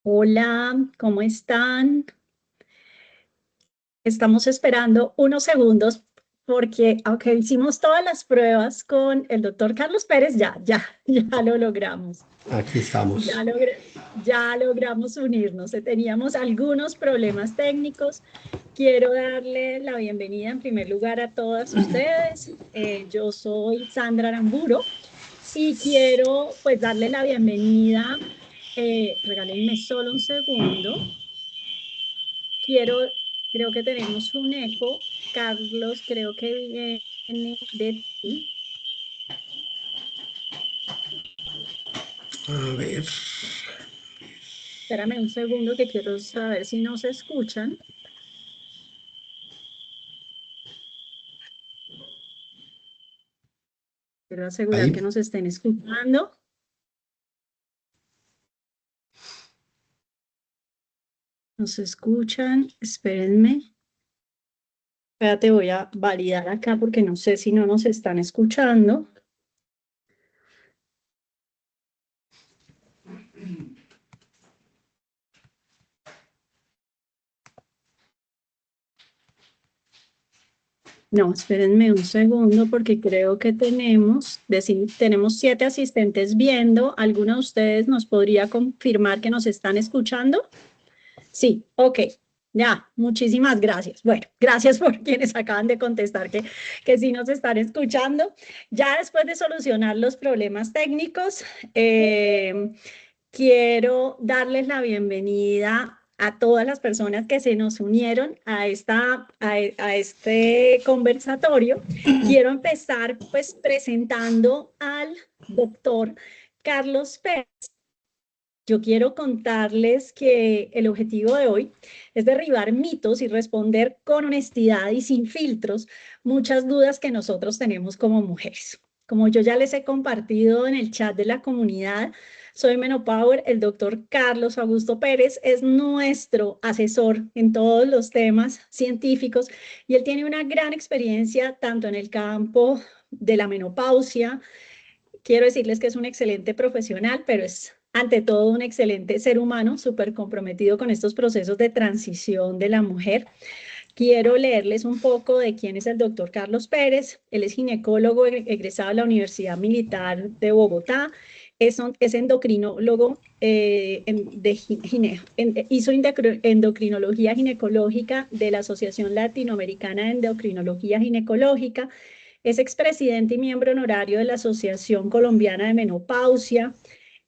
Hola, ¿cómo están? Estamos esperando unos segundos porque aunque hicimos todas las pruebas con el doctor Carlos Pérez, ya lo logramos. Aquí Ya, estamos. ya logramos unirnos. Teníamos algunos problemas técnicos. Quiero darle la bienvenida en primer lugar a todas ustedes. Yo soy Sandra Aramburo y quiero pues darle la bienvenida. Regálenme solo un segundo. Quiero, creo que tenemos un eco. Carlos, creo que viene de ti. A ver. Espérame un segundo que quiero saber si nos escuchan. Quiero asegurar que Ahí. nos estén escuchando. Nos escuchan. Espérenme. Espérate, voy a validar acá porque no sé si no nos están escuchando. No, espérenme un segundo porque creo que tenemos 7 asistentes viendo. ¿Alguno de ustedes nos podría confirmar que nos están escuchando? Sí, ok. Ya, muchísimas gracias. Bueno, gracias por quienes acaban de contestar que sí nos están escuchando. Ya después de solucionar los problemas técnicos, quiero darles la bienvenida a todas las personas que se nos unieron a este conversatorio. Quiero empezar pues presentando al doctor Carlos Pérez. Yo quiero contarles que el objetivo de hoy es derribar mitos y responder con honestidad y sin filtros muchas dudas que nosotros tenemos como mujeres. Como yo ya les he compartido en el chat de la comunidad, soy Menopower. El doctor Carlos Augusto Pérez es nuestro asesor en todos los temas científicos y él tiene una gran experiencia tanto en el campo de la menopausia. Quiero decirles que es un excelente profesional, pero es ante todo un excelente ser humano, súper comprometido con estos procesos de transición de la mujer. Quiero leerles un poco de quién es el doctor Carlos Pérez. Él es ginecólogo egresado de la Universidad Militar de Bogotá. Es endocrinólogo, hizo endocrinología ginecológica de la Asociación Latinoamericana de Endocrinología Ginecológica. Es expresidente y miembro honorario de la Asociación Colombiana de Menopausia.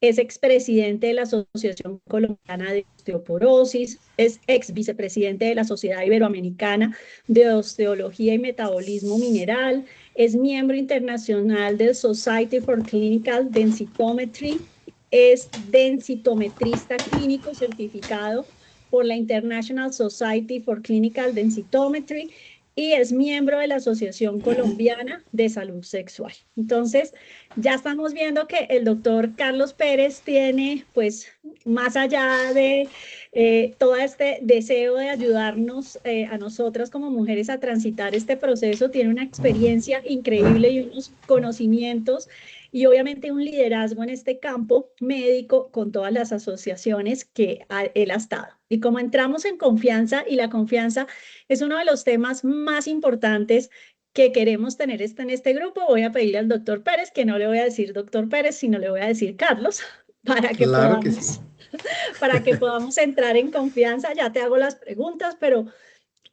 Es expresidente de la Asociación Colombiana de Osteoporosis. Es ex vicepresidente de la Sociedad Iberoamericana de Osteología y Metabolismo Mineral. Es miembro internacional del Society for Clinical Densitometry. Es densitometrista clínico certificado por la International Society for Clinical Densitometry y es miembro de la Asociación Colombiana de Salud Sexual. Entonces, ya estamos viendo que el doctor Carlos Pérez tiene, pues, más allá de todo este deseo de ayudarnos a nosotras como mujeres a transitar este proceso, tiene una experiencia increíble y unos conocimientos y obviamente un liderazgo en este campo médico con todas las asociaciones que él ha estado. Y como entramos en confianza, y la confianza es uno de los temas más importantes que queremos tener en este grupo, voy a pedirle al doctor Pérez, que no le voy a decir doctor Pérez, sino le voy a decir Carlos, para que Claro que sí. podamos, para que podamos entrar en confianza. Ya te hago las preguntas, pero,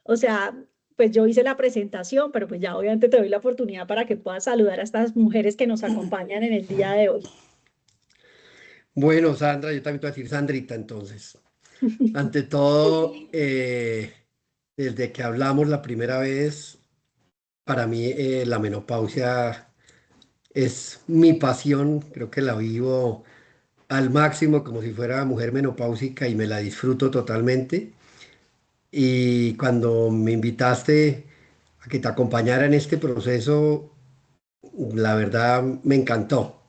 o sea, pues yo hice la presentación, pero pues ya obviamente te doy la oportunidad para que puedas saludar a estas mujeres que nos acompañan en el día de hoy. Bueno, Sandra, yo también te voy a decir Sandrita, entonces. Ante todo, desde que hablamos la primera vez, para mí la menopausia es mi pasión. Creo que la vivo al máximo como si fuera mujer menopáusica y me la disfruto totalmente. Y cuando me invitaste a que te acompañara en este proceso, la verdad me encantó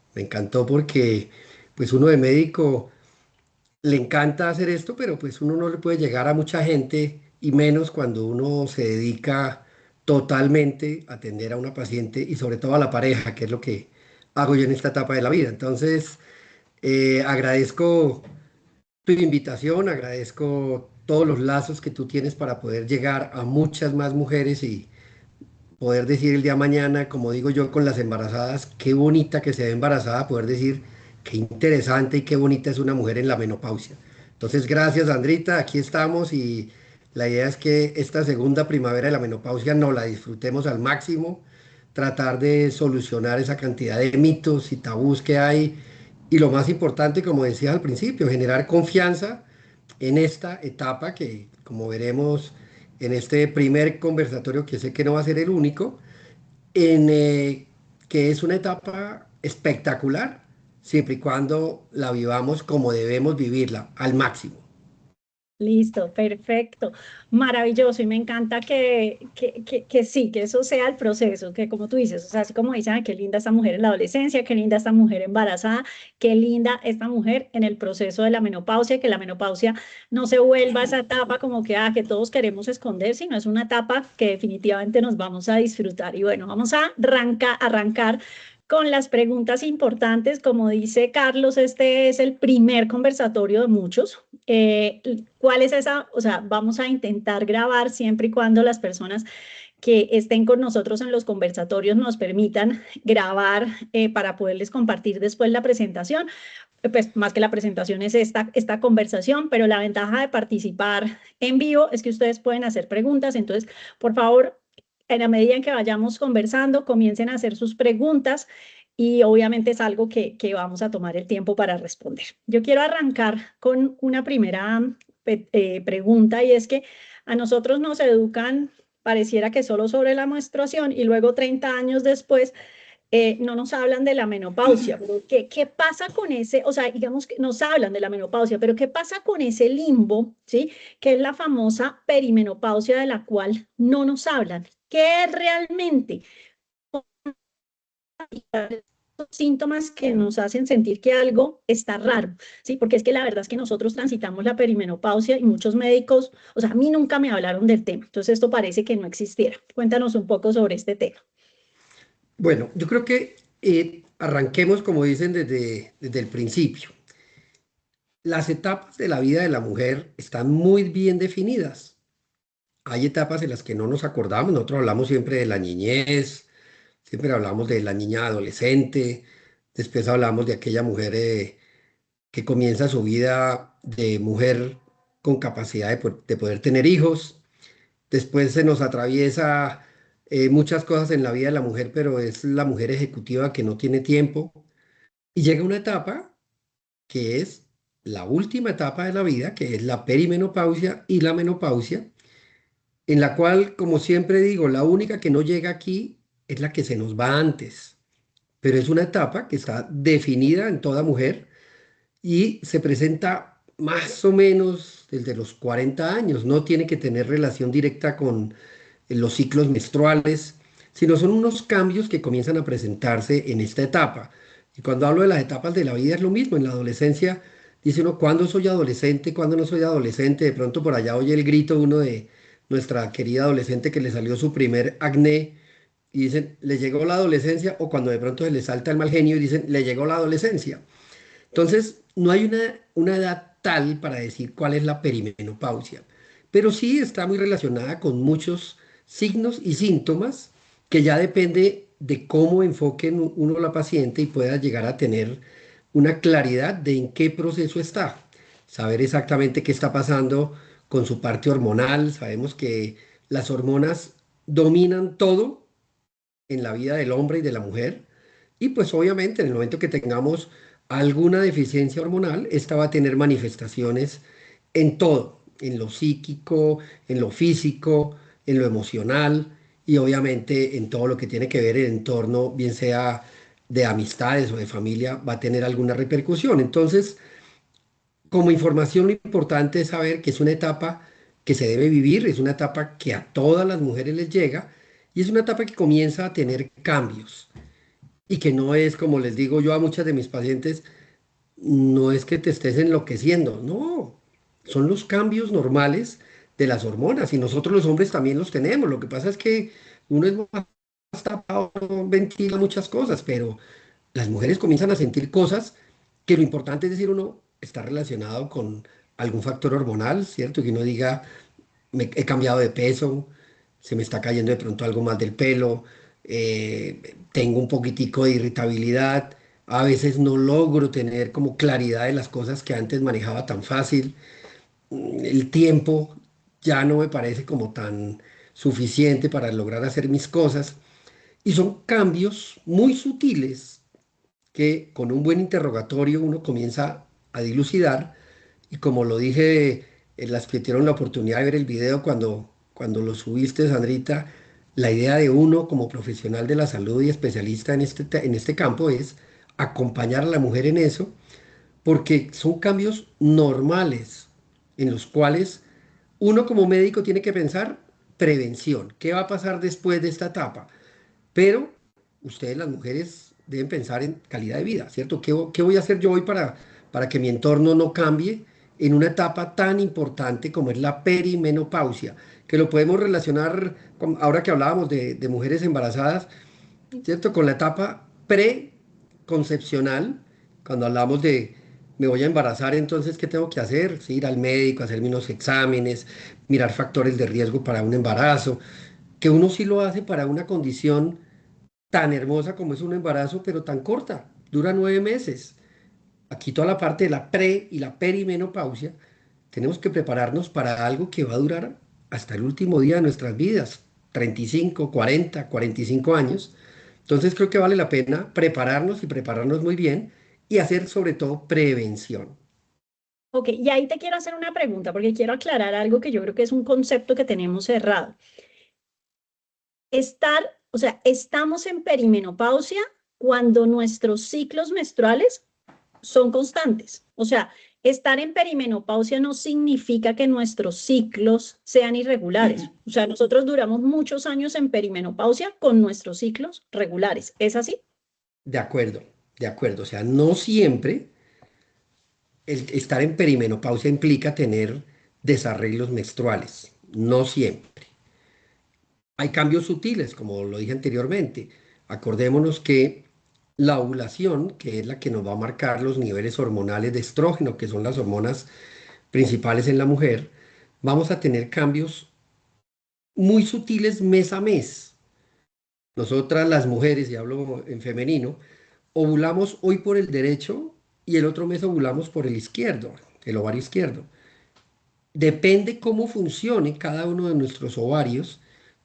porque pues uno de médico le encanta hacer esto, pero pues uno no le puede llegar a mucha gente y menos cuando uno se dedica totalmente a atender a una paciente y sobre todo a la pareja, que es lo que hago yo en esta etapa de la vida. Entonces, agradezco tu invitación, agradezco todos los lazos que tú tienes para poder llegar a muchas más mujeres y poder decir el día de mañana, como digo yo con las embarazadas, qué bonita que se ve embarazada, poder decir qué interesante y qué bonita es una mujer en la menopausia. Entonces, gracias, Andrita, aquí estamos y la idea es que esta segunda primavera de la menopausia nos la disfrutemos al máximo, tratar de solucionar esa cantidad de mitos y tabús que hay y lo más importante, como decía al principio, generar confianza en esta etapa que, como veremos en este primer conversatorio, que sé que no va a ser el único, en que es una etapa espectacular, siempre y cuando la vivamos como debemos vivirla, al máximo. Listo, perfecto, maravilloso y me encanta que sí, que eso sea el proceso, que como tú dices, o sea, así como dicen, "Ay, qué linda esta mujer en la adolescencia, qué linda esta mujer embarazada, qué linda esta mujer en el proceso de la menopausia, que la menopausia no se vuelva esa etapa como que todos queremos esconder, sino es una etapa que definitivamente nos vamos a disfrutar. Y bueno, vamos a arrancar con las preguntas importantes. Como dice Carlos, este es el primer conversatorio de muchos. ¿Cuál es esa? O sea, vamos a intentar grabar siempre y cuando las personas que estén con nosotros en los conversatorios nos permitan grabar para poderles compartir después la presentación. Pues más que la presentación es esta conversación, pero la ventaja de participar en vivo es que ustedes pueden hacer preguntas. Entonces, por favor, en la medida en que vayamos conversando, comiencen a hacer sus preguntas y obviamente es algo que vamos a tomar el tiempo para responder. Yo quiero arrancar con una primera pregunta y es que a nosotros nos educan, pareciera que solo sobre la menstruación y luego 30 años después no nos hablan de la menopausia, pero ¿qué pasa con ese? O sea, digamos que nos hablan de la menopausia, pero ¿qué pasa con ese limbo, ¿sí? Que es la famosa perimenopausia de la cual no nos hablan. ¿Qué es realmente? Síntomas que nos hacen sentir que algo está raro, ¿sí? Porque es que la verdad es que nosotros transitamos la perimenopausia y muchos médicos, o sea, a mí nunca me hablaron del tema, entonces esto parece que no existiera. Cuéntanos un poco sobre este tema. Bueno, yo creo que arranquemos, como dicen, desde el principio. Las etapas de la vida de la mujer están muy bien definidas. Hay etapas en las que no nos acordamos, nosotros hablamos siempre de la niñez, siempre hablamos de la niña adolescente, después hablamos de aquella mujer que comienza su vida de mujer con capacidad de poder tener hijos. Después se nos atraviesa muchas cosas en la vida de la mujer, pero es la mujer ejecutiva que no tiene tiempo. Y llega una etapa que es la última etapa de la vida, que es la perimenopausia y la menopausia, en la cual, como siempre digo, la única que no llega aquí es la que se nos va antes, pero es una etapa que está definida en toda mujer y se presenta más o menos desde los 40 años. No tiene que tener relación directa con los ciclos menstruales, sino son unos cambios que comienzan a presentarse en esta etapa. Y cuando hablo de las etapas de la vida es lo mismo. En la adolescencia dice uno, ¿cuándo soy adolescente? ¿Cuándo no soy adolescente? De pronto por allá oye el grito uno de nuestra querida adolescente que le salió su primer acné y dicen, le llegó la adolescencia, o cuando de pronto se le salta el mal genio y dicen, le llegó la adolescencia. Entonces, no hay una edad tal para decir cuál es la perimenopausia, pero sí está muy relacionada con muchos signos y síntomas que ya depende de cómo enfoquen uno la paciente y pueda llegar a tener una claridad de en qué proceso está. Saber exactamente qué está pasando con su parte hormonal. Sabemos que las hormonas dominan todo en la vida del hombre y de la mujer. Y pues obviamente en el momento que tengamos alguna deficiencia hormonal, esta va a tener manifestaciones en todo, en lo psíquico, en lo físico, en lo emocional y obviamente en todo lo que tiene que ver el entorno, bien sea de amistades o de familia, va a tener alguna repercusión. Entonces, como información lo importante es saber que es una etapa que se debe vivir, es una etapa que a todas las mujeres les llega y es una etapa que comienza a tener cambios y que no es, como les digo yo a muchas de mis pacientes, no es que te estés enloqueciendo, no, son los cambios normales de las hormonas y nosotros los hombres también los tenemos. Lo que pasa es que uno es más tapado, ventila muchas cosas, pero las mujeres comienzan a sentir cosas que lo importante es decir uno, está relacionado con algún factor hormonal, ¿cierto? Que uno diga, he cambiado de peso, se me está cayendo de pronto algo más del pelo, tengo un poquitico de irritabilidad, a veces no logro tener como claridad de las cosas que antes manejaba tan fácil, el tiempo ya no me parece como tan suficiente para lograr hacer mis cosas, y son cambios muy sutiles que con un buen interrogatorio uno comienza a dilucidar, y como lo dije, las que tuvieron la oportunidad de ver el video cuando lo subiste, Sandrita, la idea de uno como profesional de la salud y especialista en este campo es acompañar a la mujer en eso, porque son cambios normales en los cuales uno como médico tiene que pensar prevención. ¿Qué va a pasar después de esta etapa? Pero ustedes, las mujeres, deben pensar en calidad de vida, ¿cierto? ¿Qué voy a hacer yo hoy para que mi entorno no cambie en una etapa tan importante como es la perimenopausia? Que lo podemos relacionar, ahora que hablábamos de mujeres embarazadas, ¿cierto? Con la etapa preconcepcional, cuando hablamos de me voy a embarazar, entonces, ¿qué tengo que hacer? Sí, ir al médico, hacerme unos exámenes, mirar factores de riesgo para un embarazo, que uno sí lo hace para una condición tan hermosa como es un embarazo, pero tan corta, dura 9 meses. Aquí toda la parte de la pre y la perimenopausia, tenemos que prepararnos para algo que va a durar hasta el último día de nuestras vidas, 35, 40, 45 años. Entonces creo que vale la pena prepararnos y prepararnos muy bien y hacer sobre todo prevención. Ok, y ahí te quiero hacer una pregunta porque quiero aclarar algo que yo creo que es un concepto que tenemos errado. O sea, estamos en perimenopausia cuando nuestros ciclos menstruales son constantes. O sea, estar en perimenopausia no significa que nuestros ciclos sean irregulares. O sea, nosotros duramos muchos años en perimenopausia con nuestros ciclos regulares. ¿Es así? De acuerdo, de acuerdo. O sea, no siempre el estar en perimenopausia implica tener desarreglos menstruales. No siempre. Hay cambios sutiles, como lo dije anteriormente. Acordémonos que la ovulación, que es la que nos va a marcar los niveles hormonales de estrógeno, que son las hormonas principales en la mujer, vamos a tener cambios muy sutiles mes a mes. Nosotras las mujeres, y hablo en femenino, ovulamos hoy por el derecho y el otro mes ovulamos por el izquierdo, el ovario izquierdo. Depende cómo funcione cada uno de nuestros ovarios,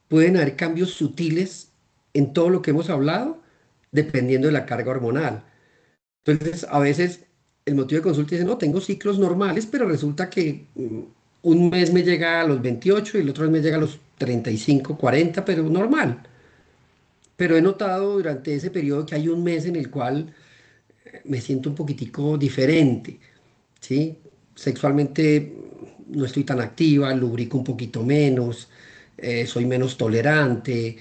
pueden haber cambios sutiles en todo lo que hemos hablado, dependiendo de la carga hormonal. Entonces, a veces el motivo de consulta dice, no, tengo ciclos normales, pero resulta que un mes me llega a los 28 y el otro mes me llega a los 35, 40, pero normal. Pero he notado durante ese periodo que hay un mes en el cual me siento un poquitico diferente, ¿sí? Sexualmente no estoy tan activa, lubrico un poquito menos, soy menos tolerante.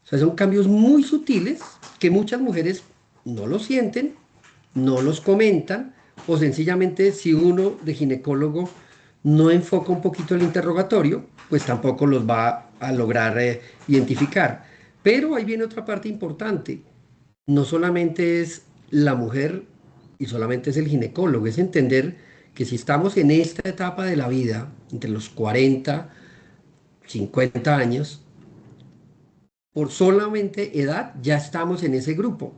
O sea, son cambios muy sutiles que muchas mujeres no lo sienten, no los comentan, o sencillamente si uno de ginecólogo no enfoca un poquito el interrogatorio, pues tampoco los va a lograr identificar. Pero ahí viene otra parte importante. No solamente es la mujer y solamente es el ginecólogo, es entender que si estamos en esta etapa de la vida, entre los 40, 50 años, por solamente edad ya estamos en ese grupo.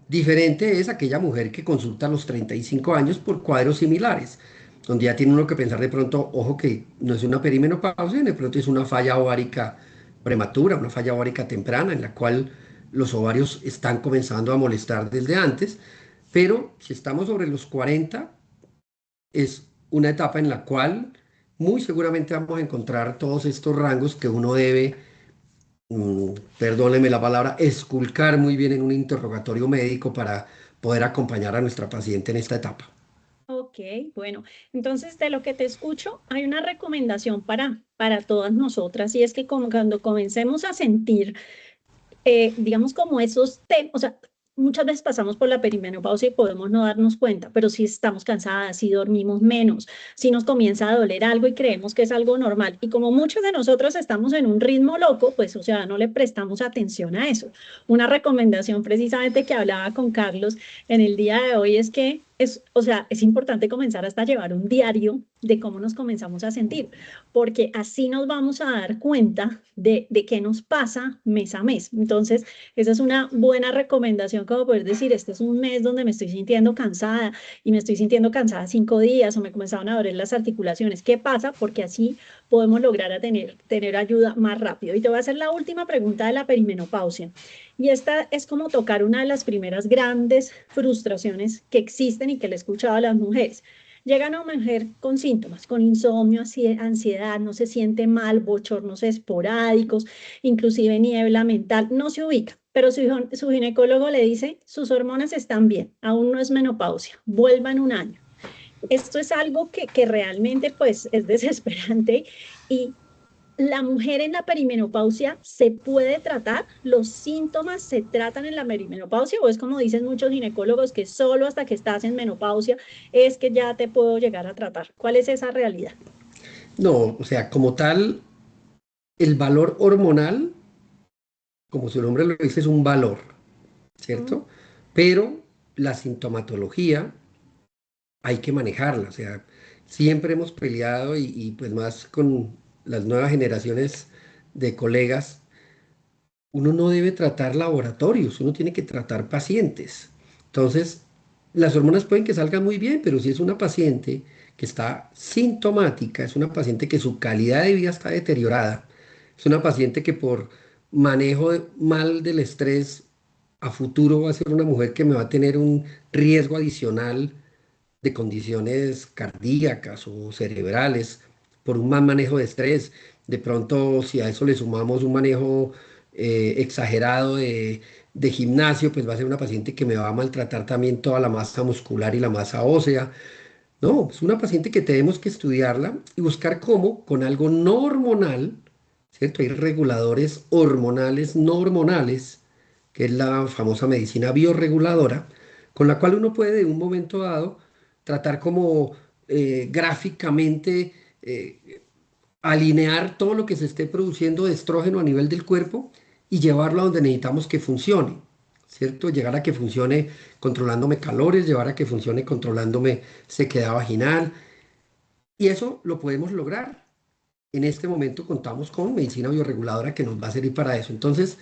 Diferente es aquella mujer que consulta a los 35 años por cuadros similares, donde ya tiene uno que pensar de pronto, ojo que no es una perimenopausia, de pronto es una falla ovárica prematura, una falla ovárica temprana, en la cual los ovarios están comenzando a molestar desde antes, pero si estamos sobre los 40, es una etapa en la cual muy seguramente vamos a encontrar todos estos rangos que uno debe perdóneme la palabra, esculcar muy bien en un interrogatorio médico para poder acompañar a nuestra paciente en esta etapa. Ok, bueno, entonces de lo que te escucho, hay una recomendación para todas nosotras y es que como cuando comencemos a sentir digamos, como esos temas, o sea, muchas veces pasamos por la perimenopausia y podemos no darnos cuenta, pero si estamos cansadas, si dormimos menos, si nos comienza a doler algo y creemos que es algo normal, y como muchos de nosotros estamos en un ritmo loco, pues, o sea, no le prestamos atención a eso. Una recomendación precisamente que hablaba con Carlos en el día de hoy es que o sea, es importante comenzar hasta a llevar un diario de cómo nos comenzamos a sentir, porque así nos vamos a dar cuenta de qué nos pasa mes a mes. Entonces, esa es una buena recomendación, como poder decir, este es un mes donde me estoy sintiendo cansada y me estoy sintiendo cansada 5 días o me comenzaron a doler las articulaciones. ¿Qué pasa? Porque así podemos lograr a tener ayuda más rápido. Y te voy a hacer la última pregunta de la perimenopausia. Y esta es como tocar una de las primeras grandes frustraciones que existen y que le he escuchado a las mujeres. Llega una mujer con síntomas, con insomnio, ansiedad, no se siente mal, bochornos esporádicos, inclusive niebla mental, no se ubica, pero su ginecólogo le dice, sus hormonas están bien, aún no es menopausia, vuelva en un año. Esto es algo que realmente pues es desesperante y la mujer en la perimenopausia se puede tratar, los síntomas se tratan en la perimenopausia o es como dicen muchos ginecólogos que solo hasta que estás en menopausia es que ya te puedo llegar a tratar. ¿Cuál es esa realidad? No, o sea, como tal, el valor hormonal, como su nombre lo dice, es un valor, Mm. ¿cierto? Pero la sintomatología hay que manejarla, o sea, siempre hemos peleado y pues más con las nuevas generaciones de colegas, uno no debe tratar laboratorios, uno tiene que tratar pacientes. Entonces, las hormonas pueden que salgan muy bien, pero si es una paciente que está sintomática, es una paciente que su calidad de vida está deteriorada, es una paciente que por manejo mal del estrés a futuro va a ser una mujer que me va a tener un riesgo adicional de condiciones cardíacas o cerebrales por un mal manejo de estrés. De pronto, si a eso le sumamos un manejo exagerado de gimnasio, pues va a ser una paciente que me va a maltratar también toda la masa muscular y la masa ósea. No, es una paciente que tenemos que estudiarla y buscar cómo, con algo no hormonal, ¿cierto? Hay reguladores hormonales no hormonales, que es la famosa medicina bioreguladora, con la cual uno puede de un momento dado tratar como gráficamente alinear todo lo que se esté produciendo de estrógeno a nivel del cuerpo y llevarlo a donde necesitamos que funcione, ¿cierto? Llegar a que funcione controlándome calores, llevar a que funcione controlándome sequedad vaginal. Y eso lo podemos lograr. En este momento contamos con medicina bioreguladora que nos va a servir para eso. Entonces,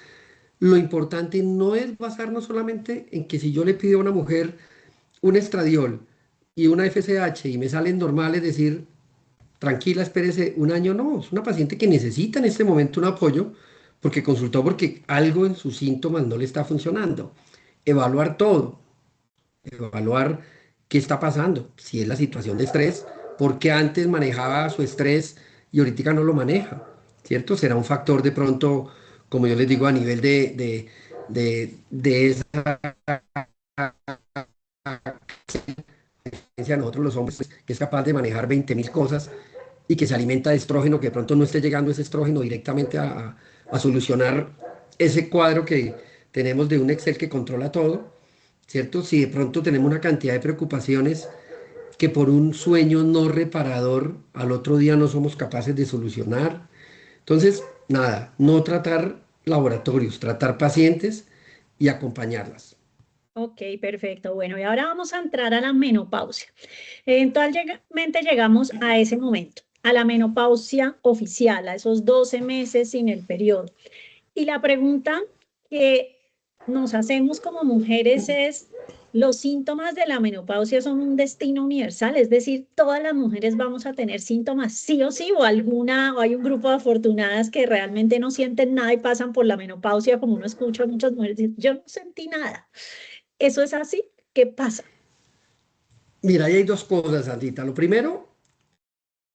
lo importante no es basarnos solamente en que si yo le pido a una mujer un estradiol y una FSH y me salen normales, decir, tranquila, espérese un año, no, es una paciente que necesita en este momento un apoyo porque consultó porque algo en sus síntomas no le está funcionando. Evaluar todo, evaluar qué está pasando, si es la situación de estrés, por qué antes manejaba su estrés y ahorita no lo maneja, ¿cierto? Será un factor de pronto, como yo les digo, a nivel de esa a nosotros los hombres, que es capaz de manejar 20.000 cosas y que se alimenta de estrógeno, que de pronto no esté llegando ese estrógeno directamente a solucionar ese cuadro que tenemos de un Excel que controla todo, ¿cierto? Si de pronto tenemos una cantidad de preocupaciones que por un sueño no reparador al otro día no somos capaces de solucionar. Entonces, nada, no tratar laboratorios, tratar pacientes y acompañarlas. Ok, perfecto. Bueno, y ahora vamos a entrar a la menopausia. Eventualmente llegamos a ese momento, a la menopausia oficial, a esos 12 meses sin el periodo. Y la pregunta que nos hacemos como mujeres es, ¿los síntomas de la menopausia son un destino universal? Es decir, ¿todas las mujeres vamos a tener síntomas sí o sí? ¿O hay un grupo de afortunadas que realmente no sienten nada y pasan por la menopausia, como uno escucha a muchas mujeres decir, yo no sentí nada? ¿Eso es así? ¿Qué pasa? Mira, ahí hay dos cosas, Sandita. Lo primero,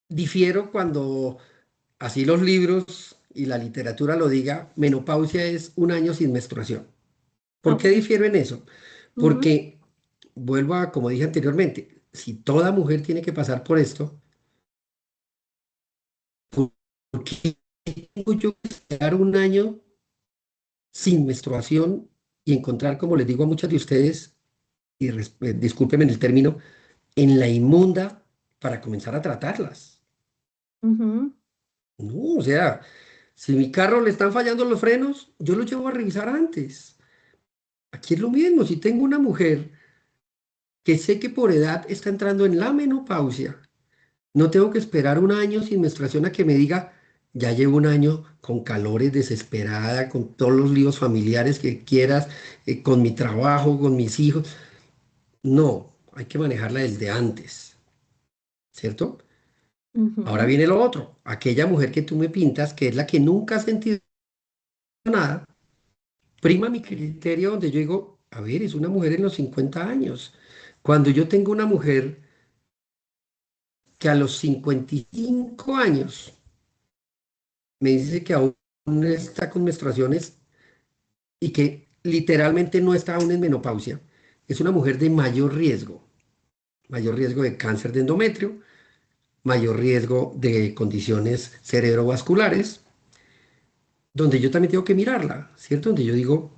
difiero cuando así los libros y la literatura lo diga, menopausia es un año sin menstruación. ¿Por Ok. qué difiero en eso? Ujú. Porque, vuelvo a, como dije anteriormente, si toda mujer tiene que pasar por esto, ¿por qué tengo yo que esperar un año sin menstruación y encontrar, como les digo a muchas de ustedes, y discúlpenme el término, en la inmunda para comenzar a tratarlas? Ujú. No, o sea, si mi carro le están fallando los frenos, yo lo llevo a revisar antes. Aquí es lo mismo, si tengo una mujer que sé que por edad está entrando en la menopausia, no tengo que esperar un año sin menstruación a que me diga, ya llevo un año con calores, desesperada, con todos los líos familiares que quieras, con mi trabajo, con mis hijos. No, hay que manejarla desde antes, ¿cierto? Ahora Ujú, viene lo otro, aquella mujer que tú me pintas, que es la que nunca ha sentido nada, prima mi criterio donde yo digo, a ver, es una mujer en los 50 años. Cuando yo tengo una mujer que a los 55 años me dice que aún está con menstruaciones y que literalmente no está aún en menopausia, es una mujer de mayor riesgo de cáncer de endometrio, mayor riesgo de condiciones cerebrovasculares, donde yo también tengo que mirarla, ¿cierto? Donde yo digo,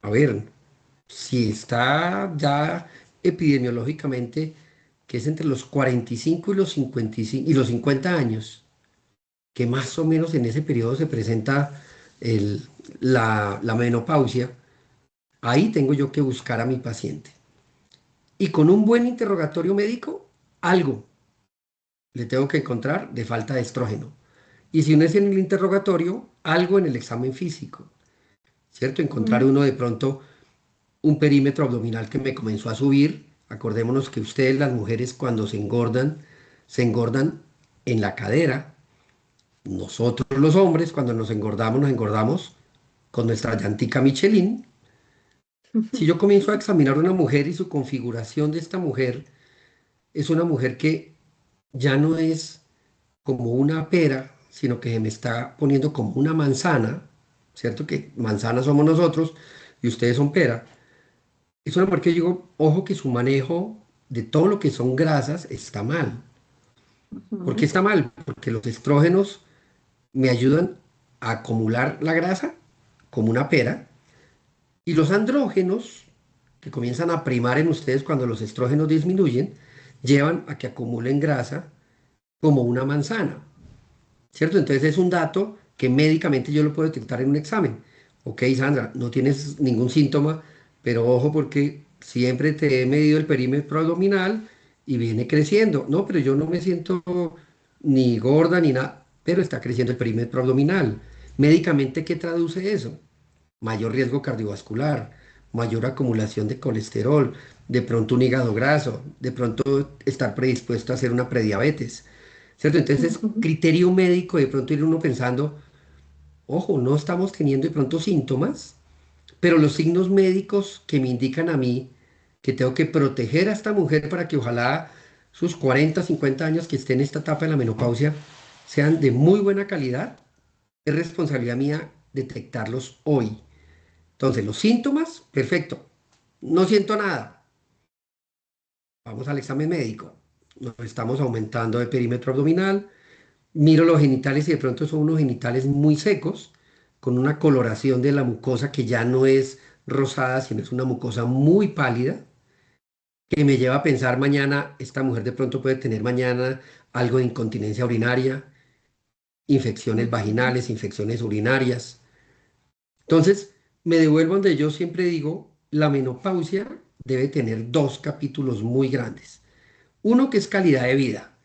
a ver, si está ya epidemiológicamente, que es entre los 45 y los 55 y los 50 años, que más o menos en ese periodo se presenta el- la menopausia, ahí tengo yo que buscar a mi paciente. Y con un buen interrogatorio médico, algo le tengo que encontrar de falta de estrógeno. Y si no es en el interrogatorio, algo en el examen físico, ¿cierto? Encontrar ujú, uno de pronto un perímetro abdominal que me comenzó a subir. Acordémonos que ustedes, las mujeres, cuando se engordan en la cadera. Nosotros los hombres, cuando nos engordamos con nuestra llantica Michelin. Si yo comienzo a examinar a una mujer y su configuración de esta mujer, es una mujer que ya no es como una pera, sino que se me está poniendo como una manzana, ¿cierto? Que manzana somos nosotros y ustedes son pera. Es una mujer que yo digo, ojo que su manejo de todo lo que son grasas está mal. ¿Por qué ujú, está mal? Porque los estrógenos me ayudan a acumular la grasa como una pera y los andrógenos que comienzan a primar en ustedes cuando los estrógenos disminuyen, llevan a que acumulen grasa como una manzana, ¿cierto? Entonces es un dato que médicamente yo lo puedo detectar en un examen. Ok, Sandra, no tienes ningún síntoma, pero ojo porque siempre te he medido el perímetro abdominal y viene creciendo. No, pero yo no me siento ni gorda ni nada, pero está creciendo el perímetro abdominal. Médicamente, ¿qué traduce eso? Mayor riesgo cardiovascular, mayor acumulación de colesterol, de pronto un hígado graso, de pronto estar predispuesto a hacer una prediabetes, ¿cierto? Entonces es ujú. criterio médico de pronto ir uno pensando, ojo, no estamos teniendo de pronto síntomas, pero los signos médicos que me indican a mí que tengo que proteger a esta mujer para que ojalá sus 40, 50 años que esté en esta etapa de la menopausia sean de muy buena calidad, es responsabilidad mía detectarlos hoy. Entonces, los síntomas, perfecto. No siento nada. Vamos al examen médico. Nos estamos aumentando de perímetro abdominal. Miro los genitales y de pronto son unos genitales muy secos, con una coloración de la mucosa que ya no es rosada, sino es una mucosa muy pálida, que me lleva a pensar mañana, esta mujer de pronto puede tener mañana algo de incontinencia urinaria, infecciones Ujú, vaginales, infecciones urinarias. Entonces, me devuelvo donde yo siempre digo, la menopausia debe tener dos capítulos muy grandes. Uno que es calidad de vida,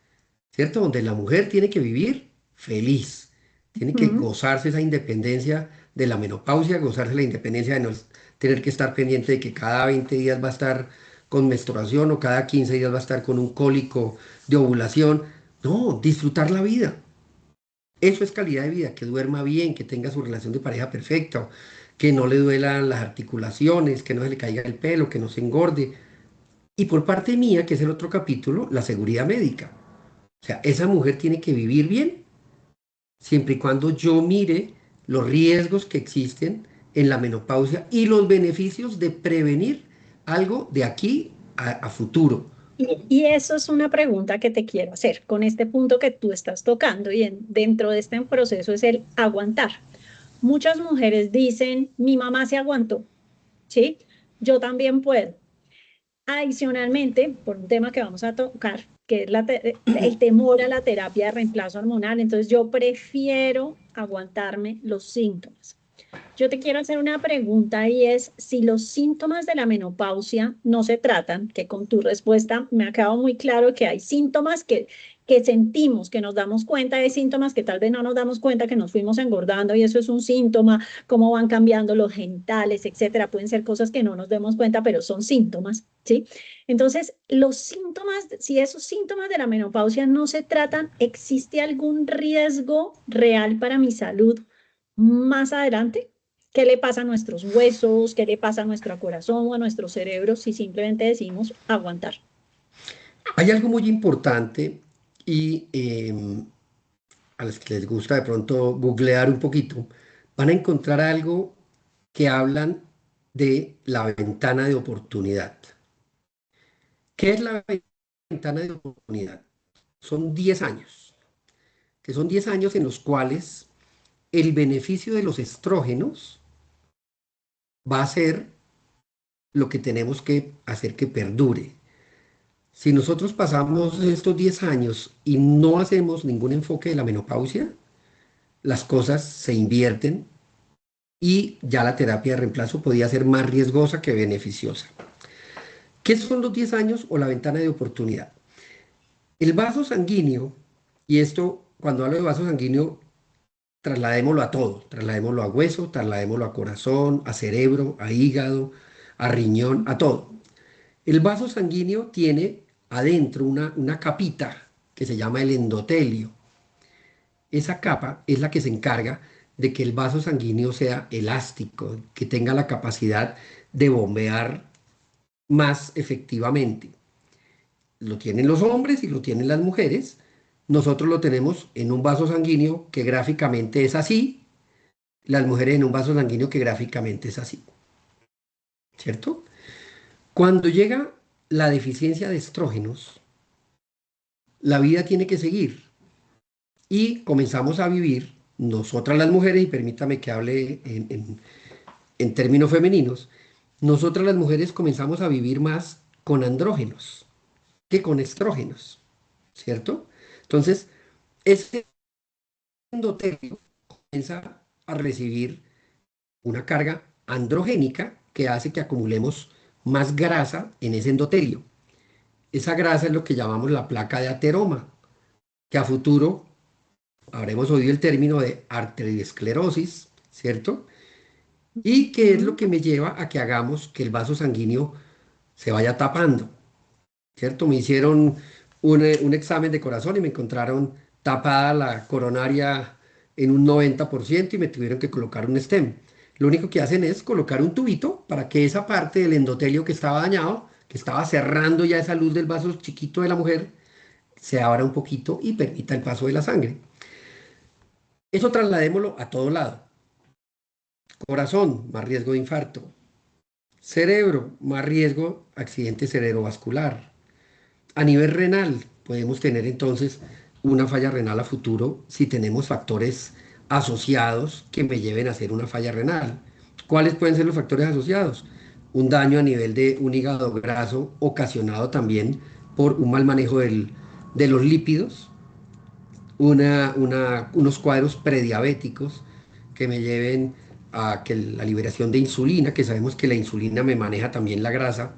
¿cierto? Donde la mujer tiene que vivir feliz, tiene que ujú, gozarse esa independencia de la menopausia, gozarse la independencia de no tener que estar pendiente de que cada 20 días va a estar con menstruación o cada 15 días va a estar con un cólico de ovulación. No, disfrutar la vida. Eso es calidad de vida, que duerma bien, que tenga su relación de pareja perfecta, que no le duelan las articulaciones, que no se le caiga el pelo, que no se engorde. Y por parte mía, que es el otro capítulo, la seguridad médica. O sea, esa mujer tiene que vivir bien siempre y cuando yo mire los riesgos que existen en la menopausia y los beneficios de prevenir algo de aquí a futuro. Y eso es una pregunta que te quiero hacer con este punto que tú estás tocando y dentro de este proceso es el aguantar. Muchas mujeres dicen, mi mamá se aguantó, ¿sí? Yo también puedo. Adicionalmente, por un tema que vamos a tocar, que es el temor a la terapia de reemplazo hormonal, entonces yo prefiero aguantarme los síntomas. Yo te quiero hacer una pregunta y es si los síntomas de la menopausia no se tratan, que con tu respuesta me ha quedado muy claro que hay síntomas que sentimos, que nos damos cuenta, hay síntomas que tal vez no nos damos cuenta que nos fuimos engordando y eso es un síntoma, cómo van cambiando los genitales, etcétera. Pueden ser cosas que no nos demos cuenta, pero son síntomas, ¿sí? Entonces, los síntomas, si esos síntomas de la menopausia no se tratan, ¿existe algún riesgo real para mi salud más adelante? ¿Qué le pasa a nuestros huesos? ¿Qué le pasa a nuestro corazón o a nuestro cerebro si simplemente decidimos aguantar? Hay algo muy importante y a los que les gusta de pronto googlear un poquito, van a encontrar algo que hablan de la ventana de oportunidad. ¿Qué es la ventana de oportunidad? Son 10 años, que son 10 años en los cuales el beneficio de los estrógenos va a ser lo que tenemos que hacer que perdure. Si nosotros pasamos estos 10 años y no hacemos ningún enfoque de la menopausia, las cosas se invierten y ya la terapia de reemplazo podía ser más riesgosa que beneficiosa. ¿Qué son los 10 años o la ventana de oportunidad? El vaso sanguíneo, y esto cuando hablo de vaso sanguíneo, trasladémoslo a todo, trasladémoslo a hueso, trasladémoslo a corazón, a cerebro, a hígado, a riñón, a todo. El vaso sanguíneo tiene adentro una capita que se llama el endotelio. Esa capa es la que se encarga de que el vaso sanguíneo sea elástico, que tenga la capacidad de bombear más efectivamente. Lo tienen los hombres y lo tienen las mujeres. Nosotros lo tenemos en un vaso sanguíneo que gráficamente es así, las mujeres en un vaso sanguíneo que gráficamente es así, ¿cierto? Cuando llega la deficiencia de estrógenos, la vida tiene que seguir y comenzamos a vivir, nosotras las mujeres, y permítame que hable en términos femeninos, nosotras las mujeres comenzamos a vivir más con andrógenos que con estrógenos, ¿cierto? Entonces, ese endotelio comienza a recibir una carga androgénica que hace que acumulemos más grasa en ese endotelio. Esa grasa es lo que llamamos la placa de ateroma, que a futuro habremos oído el término de arteriosclerosis, ¿cierto? Y que es lo Ujú. que me lleva a que hagamos que el vaso sanguíneo se vaya tapando, ¿cierto? Me hicieron un examen de corazón y me encontraron tapada la coronaria en un 90% y me tuvieron que colocar un stem. Lo único que hacen es colocar un tubito para que esa parte del endotelio que estaba dañado, que estaba cerrando ya esa luz del vaso chiquito de la mujer, se abra un poquito y permita el paso de la sangre. Eso trasladémoslo a todo lado. Corazón, más riesgo de infarto. Cerebro, más riesgo accidente cerebrovascular. A nivel renal, podemos tener entonces una falla renal a futuro si tenemos factores asociados que me lleven a hacer una falla renal. ¿Cuáles pueden ser los factores asociados? Un daño a nivel de un hígado graso ocasionado también por un mal manejo de los lípidos, unos cuadros prediabéticos que me lleven a que la liberación de insulina, que sabemos que la insulina me maneja también la grasa,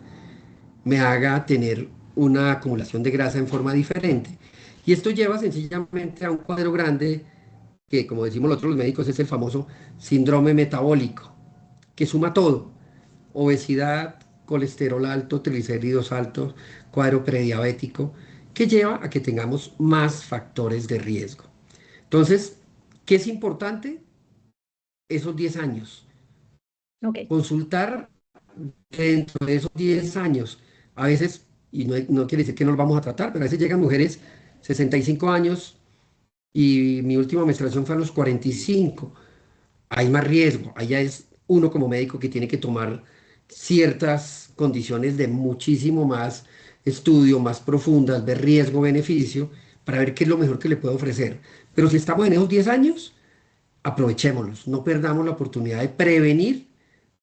me haga tener una acumulación de grasa en forma diferente. Y esto lleva sencillamente a un cuadro grande que, como decimos nosotros los médicos, es el famoso síndrome metabólico, que suma todo: obesidad, colesterol alto, triglicéridos altos, cuadro prediabético, que lleva a que tengamos más factores de riesgo. Entonces, ¿qué es importante? Esos 10 años. Ok. Consultar dentro de esos 10 años. A veces, y no quiere decir que no lo vamos a tratar, pero a veces llegan mujeres 65 años y mi última menstruación fue a los 45. Hay más riesgo. Allá es uno como médico que tiene que tomar ciertas condiciones de muchísimo más estudio, más profundas, de riesgo-beneficio, para ver qué es lo mejor que le puedo ofrecer. Pero si estamos en esos 10 años, aprovechémoslos, no perdamos la oportunidad de prevenir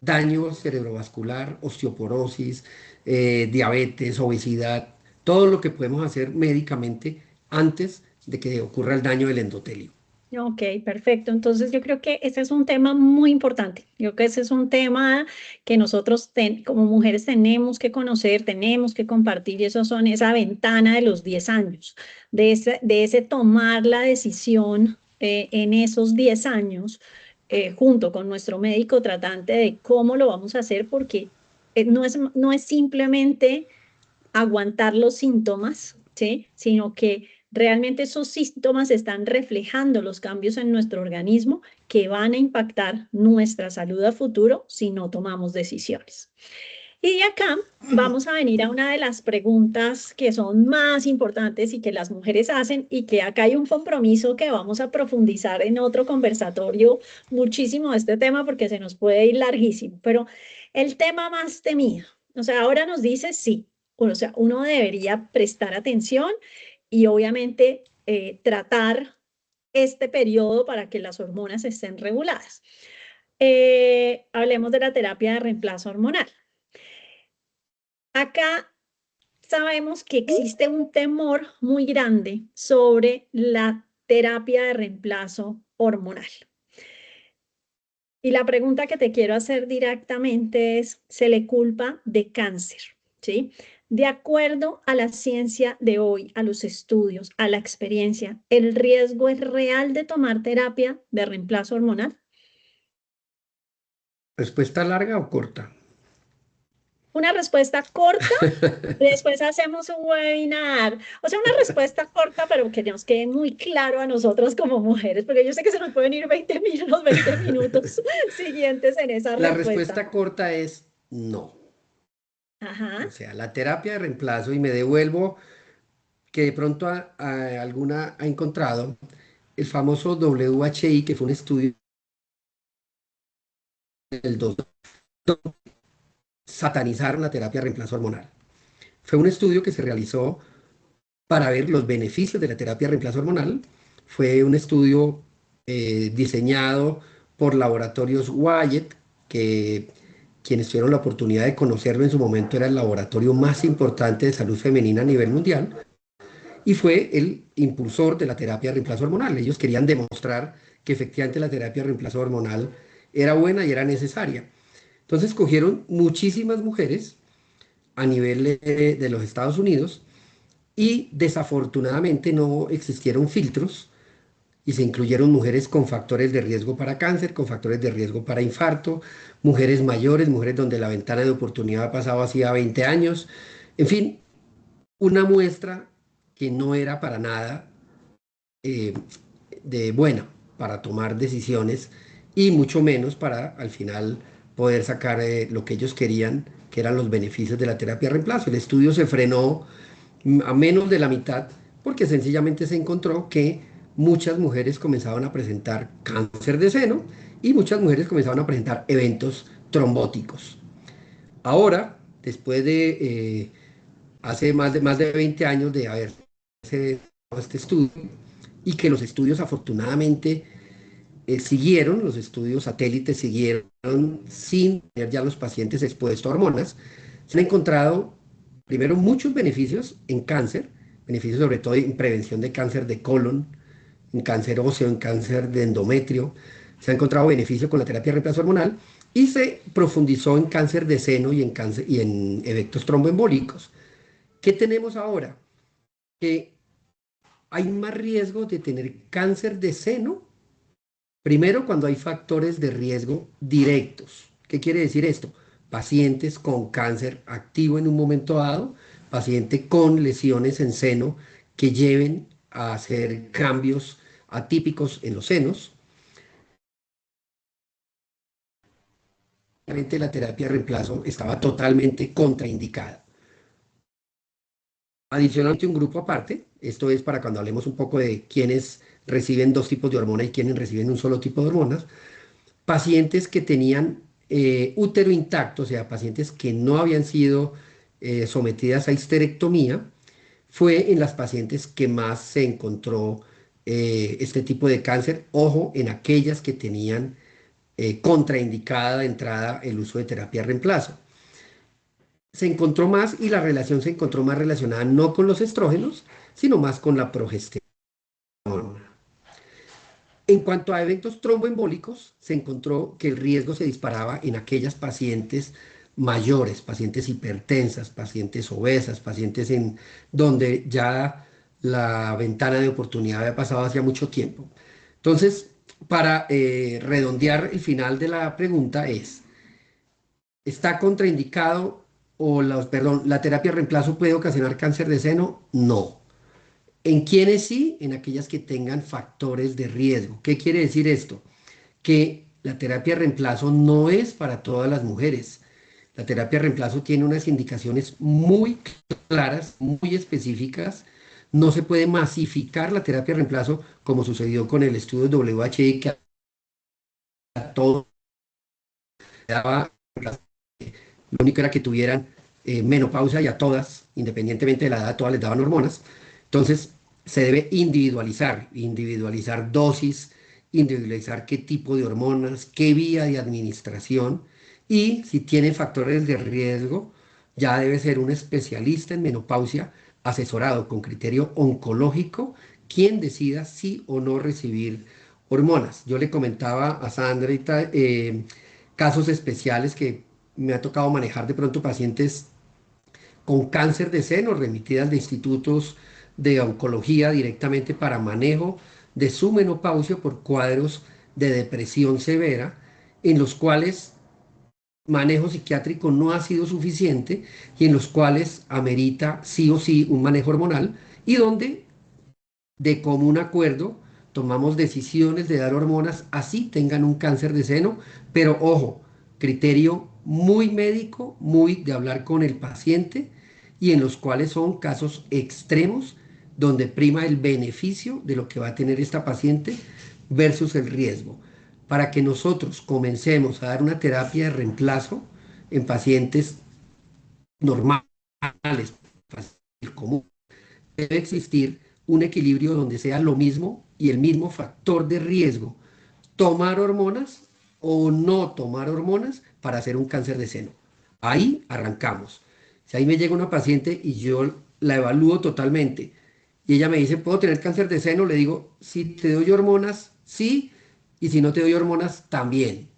daño cerebrovascular, osteoporosis, diabetes, obesidad, todo lo que podemos hacer médicamente antes de que ocurra el daño del endotelio. Ok, perfecto. Entonces yo creo que ese es un tema muy importante. Yo creo que ese es un tema que nosotros como mujeres tenemos que conocer, tenemos que compartir y eso son esa ventana de los 10 años, de ese tomar la decisión en esos 10 años junto con nuestro médico tratante de cómo lo vamos a hacer porque no es simplemente aguantar los síntomas, ¿sí? Sino que realmente esos síntomas están reflejando los cambios en nuestro organismo que van a impactar nuestra salud a futuro si no tomamos decisiones. Y de acá vamos a venir a una de las preguntas que son más importantes y que las mujeres hacen y que acá hay un compromiso que vamos a profundizar en otro conversatorio muchísimo de este tema porque se nos puede ir larguísimo, pero el tema más temido, o sea, ahora nos dice sí, o sea, uno debería prestar atención y obviamente tratar este periodo para que las hormonas estén reguladas. Hablemos de la terapia de reemplazo hormonal. Acá sabemos que existe un temor muy grande sobre la terapia de reemplazo hormonal. Y la pregunta que te quiero hacer directamente es, ¿se le culpa de cáncer? ¿Sí? De acuerdo a la ciencia de hoy, a los estudios, a la experiencia, ¿el riesgo es real de tomar terapia de reemplazo hormonal? ¿Respuesta larga o corta? Una respuesta corta. Después hacemos un webinar, o sea, una respuesta corta, pero que nos quede muy claro a nosotras como mujeres, porque yo sé que se nos pueden ir 20 minutos, 20 minutos siguientes en esa La respuesta. respuesta corta es no. O Ajá. sea, la terapia de reemplazo, y me devuelvo que de pronto alguna ha encontrado el famoso WHI, que fue un estudio del 2, satanizaron la terapia de reemplazo hormonal. Fue un estudio que se realizó para ver los beneficios de la terapia de reemplazo hormonal. Fue un estudio diseñado por laboratorios Wyatt, que quienes tuvieron la oportunidad de conocerlo en su momento era el laboratorio más importante de salud femenina a nivel mundial y fue el impulsor de la terapia de reemplazo hormonal. Ellos querían demostrar que efectivamente la terapia de reemplazo hormonal era buena y era necesaria. Entonces cogieron muchísimas mujeres a nivel de los Estados Unidos y desafortunadamente no existieron filtros y se incluyeron mujeres con factores de riesgo para cáncer, con factores de riesgo para infarto, mujeres mayores, mujeres donde la ventana de oportunidad ha pasado hacía 20 años, en fin, una muestra que no era para nada eh, de buena para tomar decisiones y mucho menos para al final poder sacar lo que ellos querían, que eran los beneficios de la terapia de reemplazo. El estudio se frenó a menos de la mitad porque sencillamente se encontró que muchas mujeres comenzaban a presentar cáncer de seno y muchas mujeres comenzaban a presentar eventos trombóticos. Ahora, después de hace más de 20 años de haberse hecho este estudio y que los estudios afortunadamente siguieron, los estudios satélites siguieron sin tener ya los pacientes expuestos a hormonas, se han encontrado primero muchos beneficios en cáncer, beneficios sobre todo en prevención de cáncer de colon, en cáncer óseo, en cáncer de endometrio, se ha encontrado beneficio con la terapia de reemplazo hormonal y se profundizó en cáncer de seno y en, cáncer, y en efectos tromboembólicos. ¿Qué tenemos ahora? Que hay más riesgo de tener cáncer de seno, primero cuando hay factores de riesgo directos. ¿Qué quiere decir esto? Pacientes con cáncer activo en un momento dado, paciente con lesiones en seno que lleven a hacer cambios atípicos en los senos. Obviamente la terapia de reemplazo estaba totalmente contraindicada. Adicionalmente, un grupo aparte, esto es para cuando hablemos un poco de quienes reciben dos tipos de hormona y quienes reciben un solo tipo de hormonas, pacientes que tenían útero intacto, o sea, pacientes que no habían sido sometidas a histerectomía, fue en las pacientes que más se encontró este tipo de cáncer, ojo, en aquellas que tenían contraindicada de entrada el uso de terapia de reemplazo. Se encontró más y la relación se encontró más relacionada no con los estrógenos, sino más con la progesterona. En cuanto a eventos tromboembólicos, se encontró que el riesgo se disparaba en aquellas pacientes mayores, pacientes hipertensas, pacientes obesas, pacientes en donde ya la ventana de oportunidad había pasado hacía mucho tiempo. Entonces, para redondear el final de la pregunta es, ¿está contraindicado perdón, la terapia de reemplazo puede ocasionar cáncer de seno? No. ¿En quiénes sí? En aquellas que tengan factores de riesgo. ¿Qué quiere decir esto? Que la terapia de reemplazo no es para todas las mujeres. La terapia de reemplazo tiene unas indicaciones muy claras, muy específicas. No se puede masificar la terapia de reemplazo como sucedió con el estudio WHI, que a todos daba, lo único era que tuvieran menopausia y a todas, independientemente de la edad, a todas les daban hormonas. Entonces, se debe individualizar, individualizar dosis, individualizar qué tipo de hormonas, qué vía de administración y si tiene factores de riesgo, ya debe ser un especialista en menopausia asesorado con criterio oncológico quien decida sí o no recibir hormonas. Yo le comentaba a Sandra casos especiales que me ha tocado manejar de pronto pacientes con cáncer de seno remitidas de institutos de oncología directamente para manejo de su menopausia por cuadros de depresión severa, en los cuales manejo psiquiátrico no ha sido suficiente y en los cuales amerita sí o sí un manejo hormonal y donde de común acuerdo tomamos decisiones de dar hormonas así tengan un cáncer de seno, pero ojo, criterio muy médico, muy de hablar con el paciente y en los cuales son casos extremos donde prima el beneficio de lo que va a tener esta paciente versus el riesgo. Para que nosotros comencemos a dar una terapia de reemplazo en pacientes normales, pacientes comunes, debe existir un equilibrio donde sea lo mismo y el mismo factor de riesgo, tomar hormonas o no tomar hormonas para hacer un cáncer de seno. Ahí arrancamos. Si ahí me llega una paciente y yo la evalúo totalmente y ella me dice, ¿puedo tener cáncer de seno? Le digo, si te doy hormonas, sí, y si no te doy hormonas, también.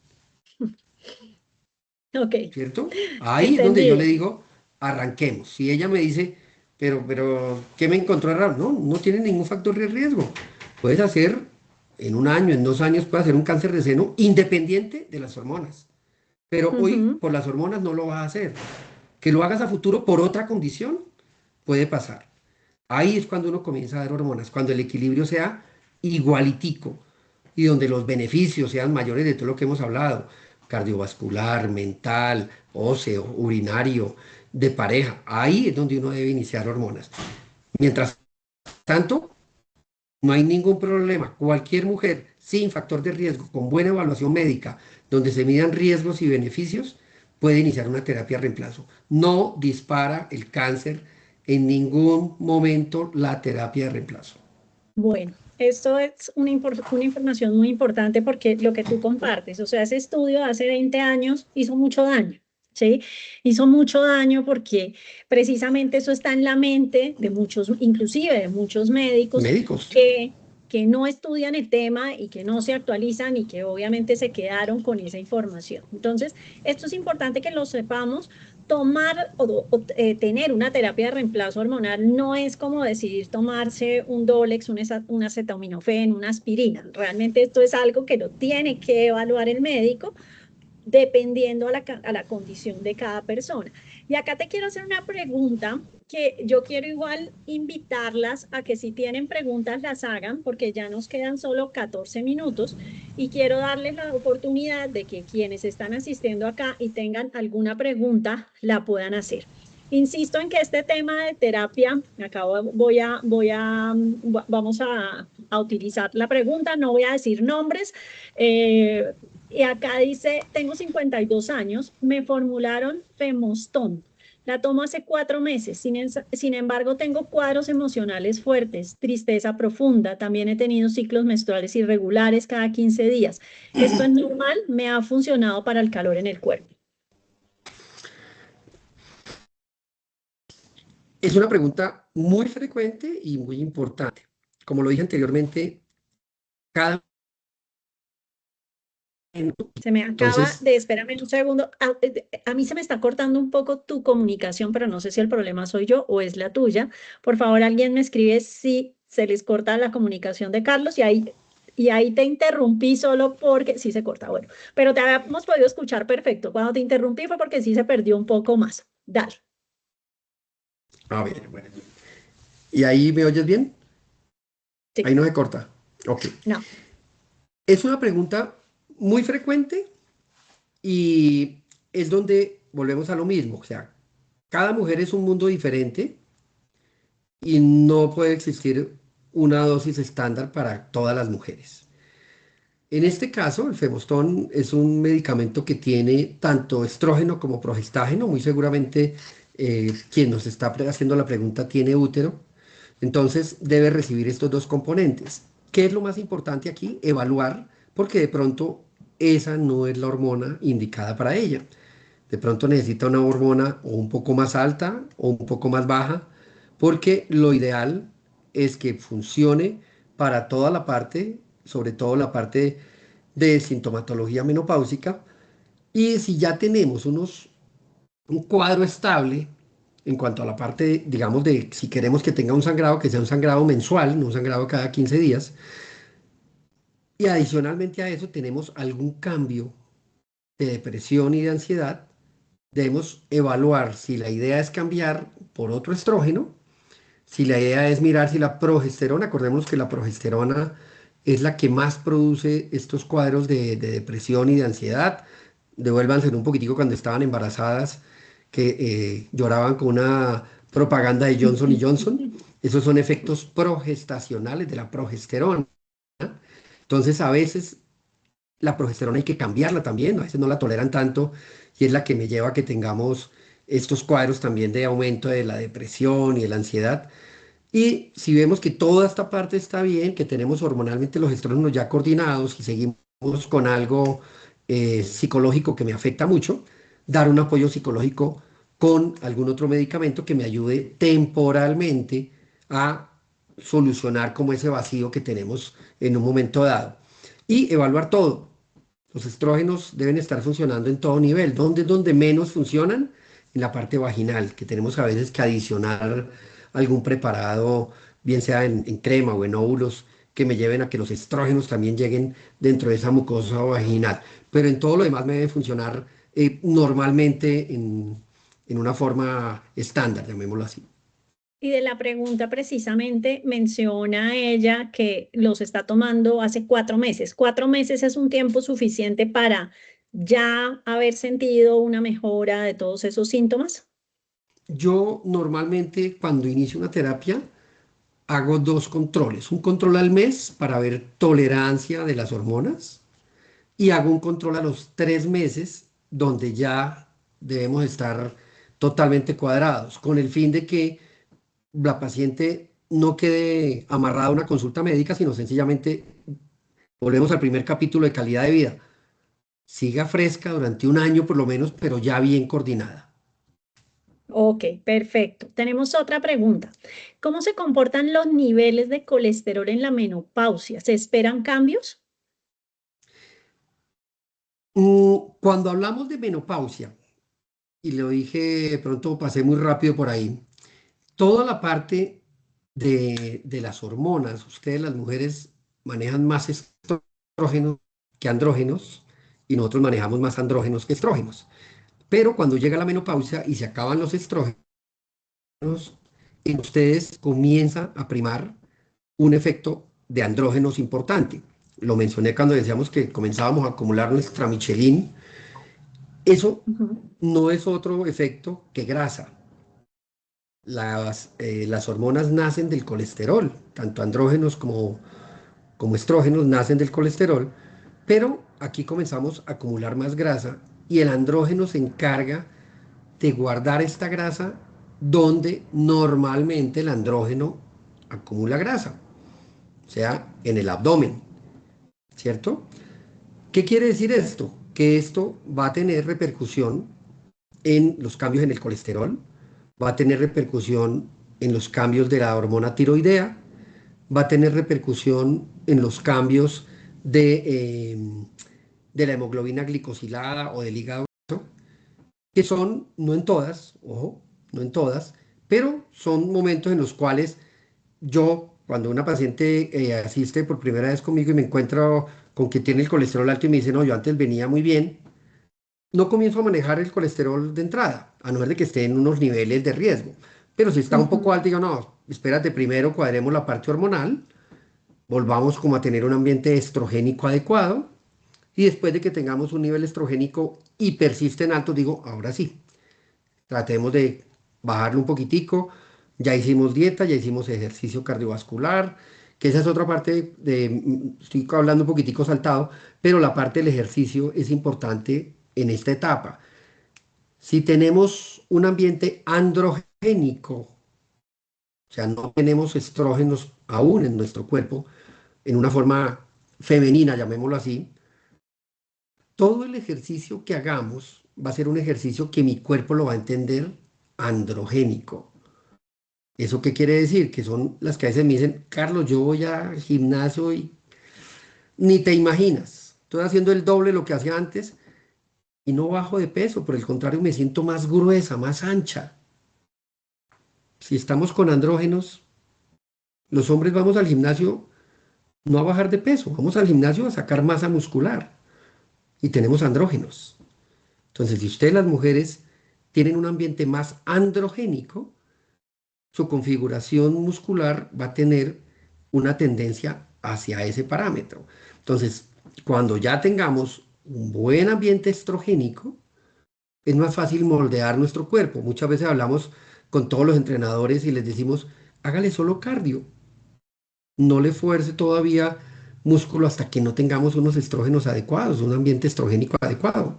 Ok, ¿Cierto? Ahí es donde yo le entendido. digo, arranquemos. Si ella me dice, ¿qué me encontró raro? No, no tiene ningún factor de riesgo. Puedes hacer en un año, en 2 años, puedes hacer un cáncer de seno independiente de las hormonas. Pero hoy Ujú. por las hormonas no lo vas a hacer. Que lo hagas a futuro por otra condición, puede pasar. Ahí es cuando uno comienza a dar hormonas, cuando el equilibrio sea igualitico y donde los beneficios sean mayores de todo lo que hemos hablado, cardiovascular, mental, óseo, urinario, de pareja. Ahí es donde uno debe iniciar hormonas. Mientras tanto, no hay ningún problema. Cualquier mujer sin factor de riesgo, con buena evaluación médica, donde se midan riesgos y beneficios, puede iniciar una terapia de reemplazo. No dispara el cáncer en ningún momento la terapia de reemplazo. Bueno, esto es una información muy importante porque lo que tú compartes, o sea, ese estudio de hace 20 años hizo mucho daño, ¿sí? Hizo mucho daño porque precisamente eso está en la mente de muchos, inclusive de muchos médicos Médicos. que, que no estudian el tema y que no se actualizan y que obviamente se quedaron con esa información. Entonces, esto es importante que lo sepamos. Tomar tener una terapia de reemplazo hormonal no es como decidir tomarse un Dolex, un acetaminofén, una aspirina. Realmente esto es algo que lo tiene que evaluar el médico dependiendo a la condición de cada persona. Y acá te quiero hacer una pregunta que yo quiero igual invitarlas a que si tienen preguntas las hagan, porque ya nos quedan solo 14 minutos y quiero darles la oportunidad de que quienes están asistiendo acá y tengan alguna pregunta la puedan hacer. Insisto en que este tema de terapia, vamos a utilizar la pregunta, no voy a decir nombres, y acá dice, tengo 52 años, me formularon Femostón. La tomo hace 4 meses, sin embargo tengo cuadros emocionales fuertes, tristeza profunda, también he tenido ciclos menstruales irregulares cada 15 días. ¿Esto es normal? Me ha funcionado para el calor en el cuerpo. Es una pregunta muy frecuente y muy importante. Como lo dije anteriormente, cada Se me acaba Entonces, de, espérame un segundo. A mí se me está cortando un poco tu comunicación, pero no sé si el problema soy yo o es la tuya. Por favor, alguien me escribe si se les corta la comunicación de Carlos y ahí te interrumpí solo porque sí se corta. Bueno, pero te habíamos podido escuchar perfecto. Cuando te interrumpí fue porque sí se perdió un poco más. Dale. a ver, bueno. ¿Y ahí me oyes bien? Ahí Sí, no se corta. Ok. no. Es una pregunta muy frecuente y es donde volvemos a lo mismo. O sea, cada mujer es un mundo diferente y no puede existir una dosis estándar para todas las mujeres. En este caso, el Femostón es un medicamento que tiene tanto estrógeno como progestágeno. Muy seguramente quien nos está haciendo la pregunta tiene útero. Entonces debe recibir estos dos componentes. ¿Qué es lo más importante aquí? Evaluar, porque de pronto esa no es la hormona indicada para ella. De pronto necesita una hormona o un poco más alta o un poco más baja, porque lo ideal es que funcione para toda la parte, sobre todo la parte de sintomatología menopáusica. Y si ya tenemos un cuadro estable en cuanto a la parte, digamos, de si queremos que tenga un sangrado, que sea un sangrado mensual, no un sangrado cada 15 días, y adicionalmente a eso tenemos algún cambio de depresión y de ansiedad, debemos evaluar si la idea es cambiar por otro estrógeno, si la idea es mirar si la progesterona, acordémonos que la progesterona es la que más produce estos cuadros de depresión y de ansiedad. Devuélvanse un poquitico cuando estaban embarazadas, que lloraban con una propaganda de Johnson y Johnson. Esos son efectos progestacionales de la progesterona. Entonces, a veces la progesterona hay que cambiarla también, a veces no la toleran tanto y es la que me lleva a que tengamos estos cuadros también de aumento de la depresión y de la ansiedad. Y si vemos que toda esta parte está bien, que tenemos hormonalmente los estrógenos ya coordinados y seguimos con algo psicológico que me afecta mucho, dar un apoyo psicológico con algún otro medicamento que me ayude temporalmente a solucionar como ese vacío que tenemos en un momento dado. Y evaluar todo. Los estrógenos deben estar funcionando en todo nivel. ¿Dónde es donde menos funcionan? En la parte vaginal, que tenemos a veces que adicionar algún preparado, bien sea en crema o en óvulos, que me lleven a que los estrógenos también lleguen dentro de esa mucosa vaginal. Pero en todo lo demás me debe funcionar normalmente en una forma estándar, llamémoslo así. Y de la pregunta precisamente menciona ella que los está tomando hace 4 meses. 4 meses es un tiempo suficiente para ya haber sentido una mejora de todos esos síntomas. Yo normalmente cuando inicio una terapia hago dos controles. Un control al mes para ver tolerancia de las hormonas y hago un control a los 3 meses donde ya debemos estar totalmente cuadrados con el fin de que la paciente no quede amarrada a una consulta médica, sino sencillamente volvemos al primer capítulo de calidad de vida. Siga fresca durante un año por lo menos, pero ya bien coordinada. Ok, perfecto. Tenemos otra pregunta. ¿Cómo se comportan los niveles de colesterol en la menopausia? ¿Se esperan cambios? Cuando hablamos de menopausia, y lo dije, de pronto pasé muy rápido por ahí, toda la parte de las hormonas, ustedes las mujeres manejan más estrógenos que andrógenos y nosotros manejamos más andrógenos que estrógenos. Pero cuando llega la menopausia y se acaban los estrógenos, en ustedes comienza a primar un efecto de andrógenos importante. Lo mencioné cuando decíamos que comenzábamos a acumular nuestra Michelin. Eso Ujú. no es otro efecto que grasa. Las hormonas nacen del colesterol, tanto andrógenos como estrógenos nacen del colesterol, pero aquí comenzamos a acumular más grasa y el andrógeno se encarga de guardar esta grasa donde normalmente el andrógeno acumula grasa, o sea, en el abdomen, ¿cierto? ¿Qué quiere decir esto? Que esto va a tener repercusión en los cambios en el colesterol, va a tener repercusión en los cambios de la hormona tiroidea, va a tener repercusión en los cambios de de la hemoglobina glicosilada o del hígado graso, que son, no en todas, ojo, no en todas, pero son momentos en los cuales yo, cuando una paciente asiste por primera vez conmigo y me encuentro con que tiene el colesterol alto y me dice, no, yo antes venía muy bien, no comienzo a manejar el colesterol de entrada, a no ser de que esté en unos niveles de riesgo. Pero si está un poco Ujú. alto, digo, no, espérate, primero cuadremos la parte hormonal, volvamos como a tener un ambiente estrogénico adecuado, y después de que tengamos un nivel estrogénico y persiste en alto, digo, ahora sí, tratemos de bajarlo un poquitico. Ya hicimos dieta, ya hicimos ejercicio cardiovascular, que esa es otra parte estoy hablando un poquitico saltado, pero la parte del ejercicio es importante en esta etapa. Si tenemos un ambiente androgénico, o sea, no tenemos estrógenos aún en nuestro cuerpo, en una forma femenina, llamémoslo así, todo el ejercicio que hagamos va a ser un ejercicio que mi cuerpo lo va a entender androgénico. ¿Eso qué quiere decir? Que son las que a veces me dicen, Carlos, yo voy al gimnasio y ni te imaginas. Estoy haciendo el doble de lo que hacía antes y no bajo de peso, por el contrario, me siento más gruesa, más ancha. Si estamos con andrógenos, los hombres vamos al gimnasio no a bajar de peso, vamos al gimnasio a sacar masa muscular y tenemos andrógenos. Entonces, si ustedes las mujeres tienen un ambiente más androgénico, su configuración muscular va a tener una tendencia hacia ese parámetro. Entonces, cuando ya tengamos un buen ambiente estrogénico, es más fácil moldear nuestro cuerpo. Muchas veces hablamos con todos los entrenadores y les decimos, hágale solo cardio, no le fuerce todavía músculo hasta que no tengamos unos estrógenos adecuados, un ambiente estrogénico adecuado.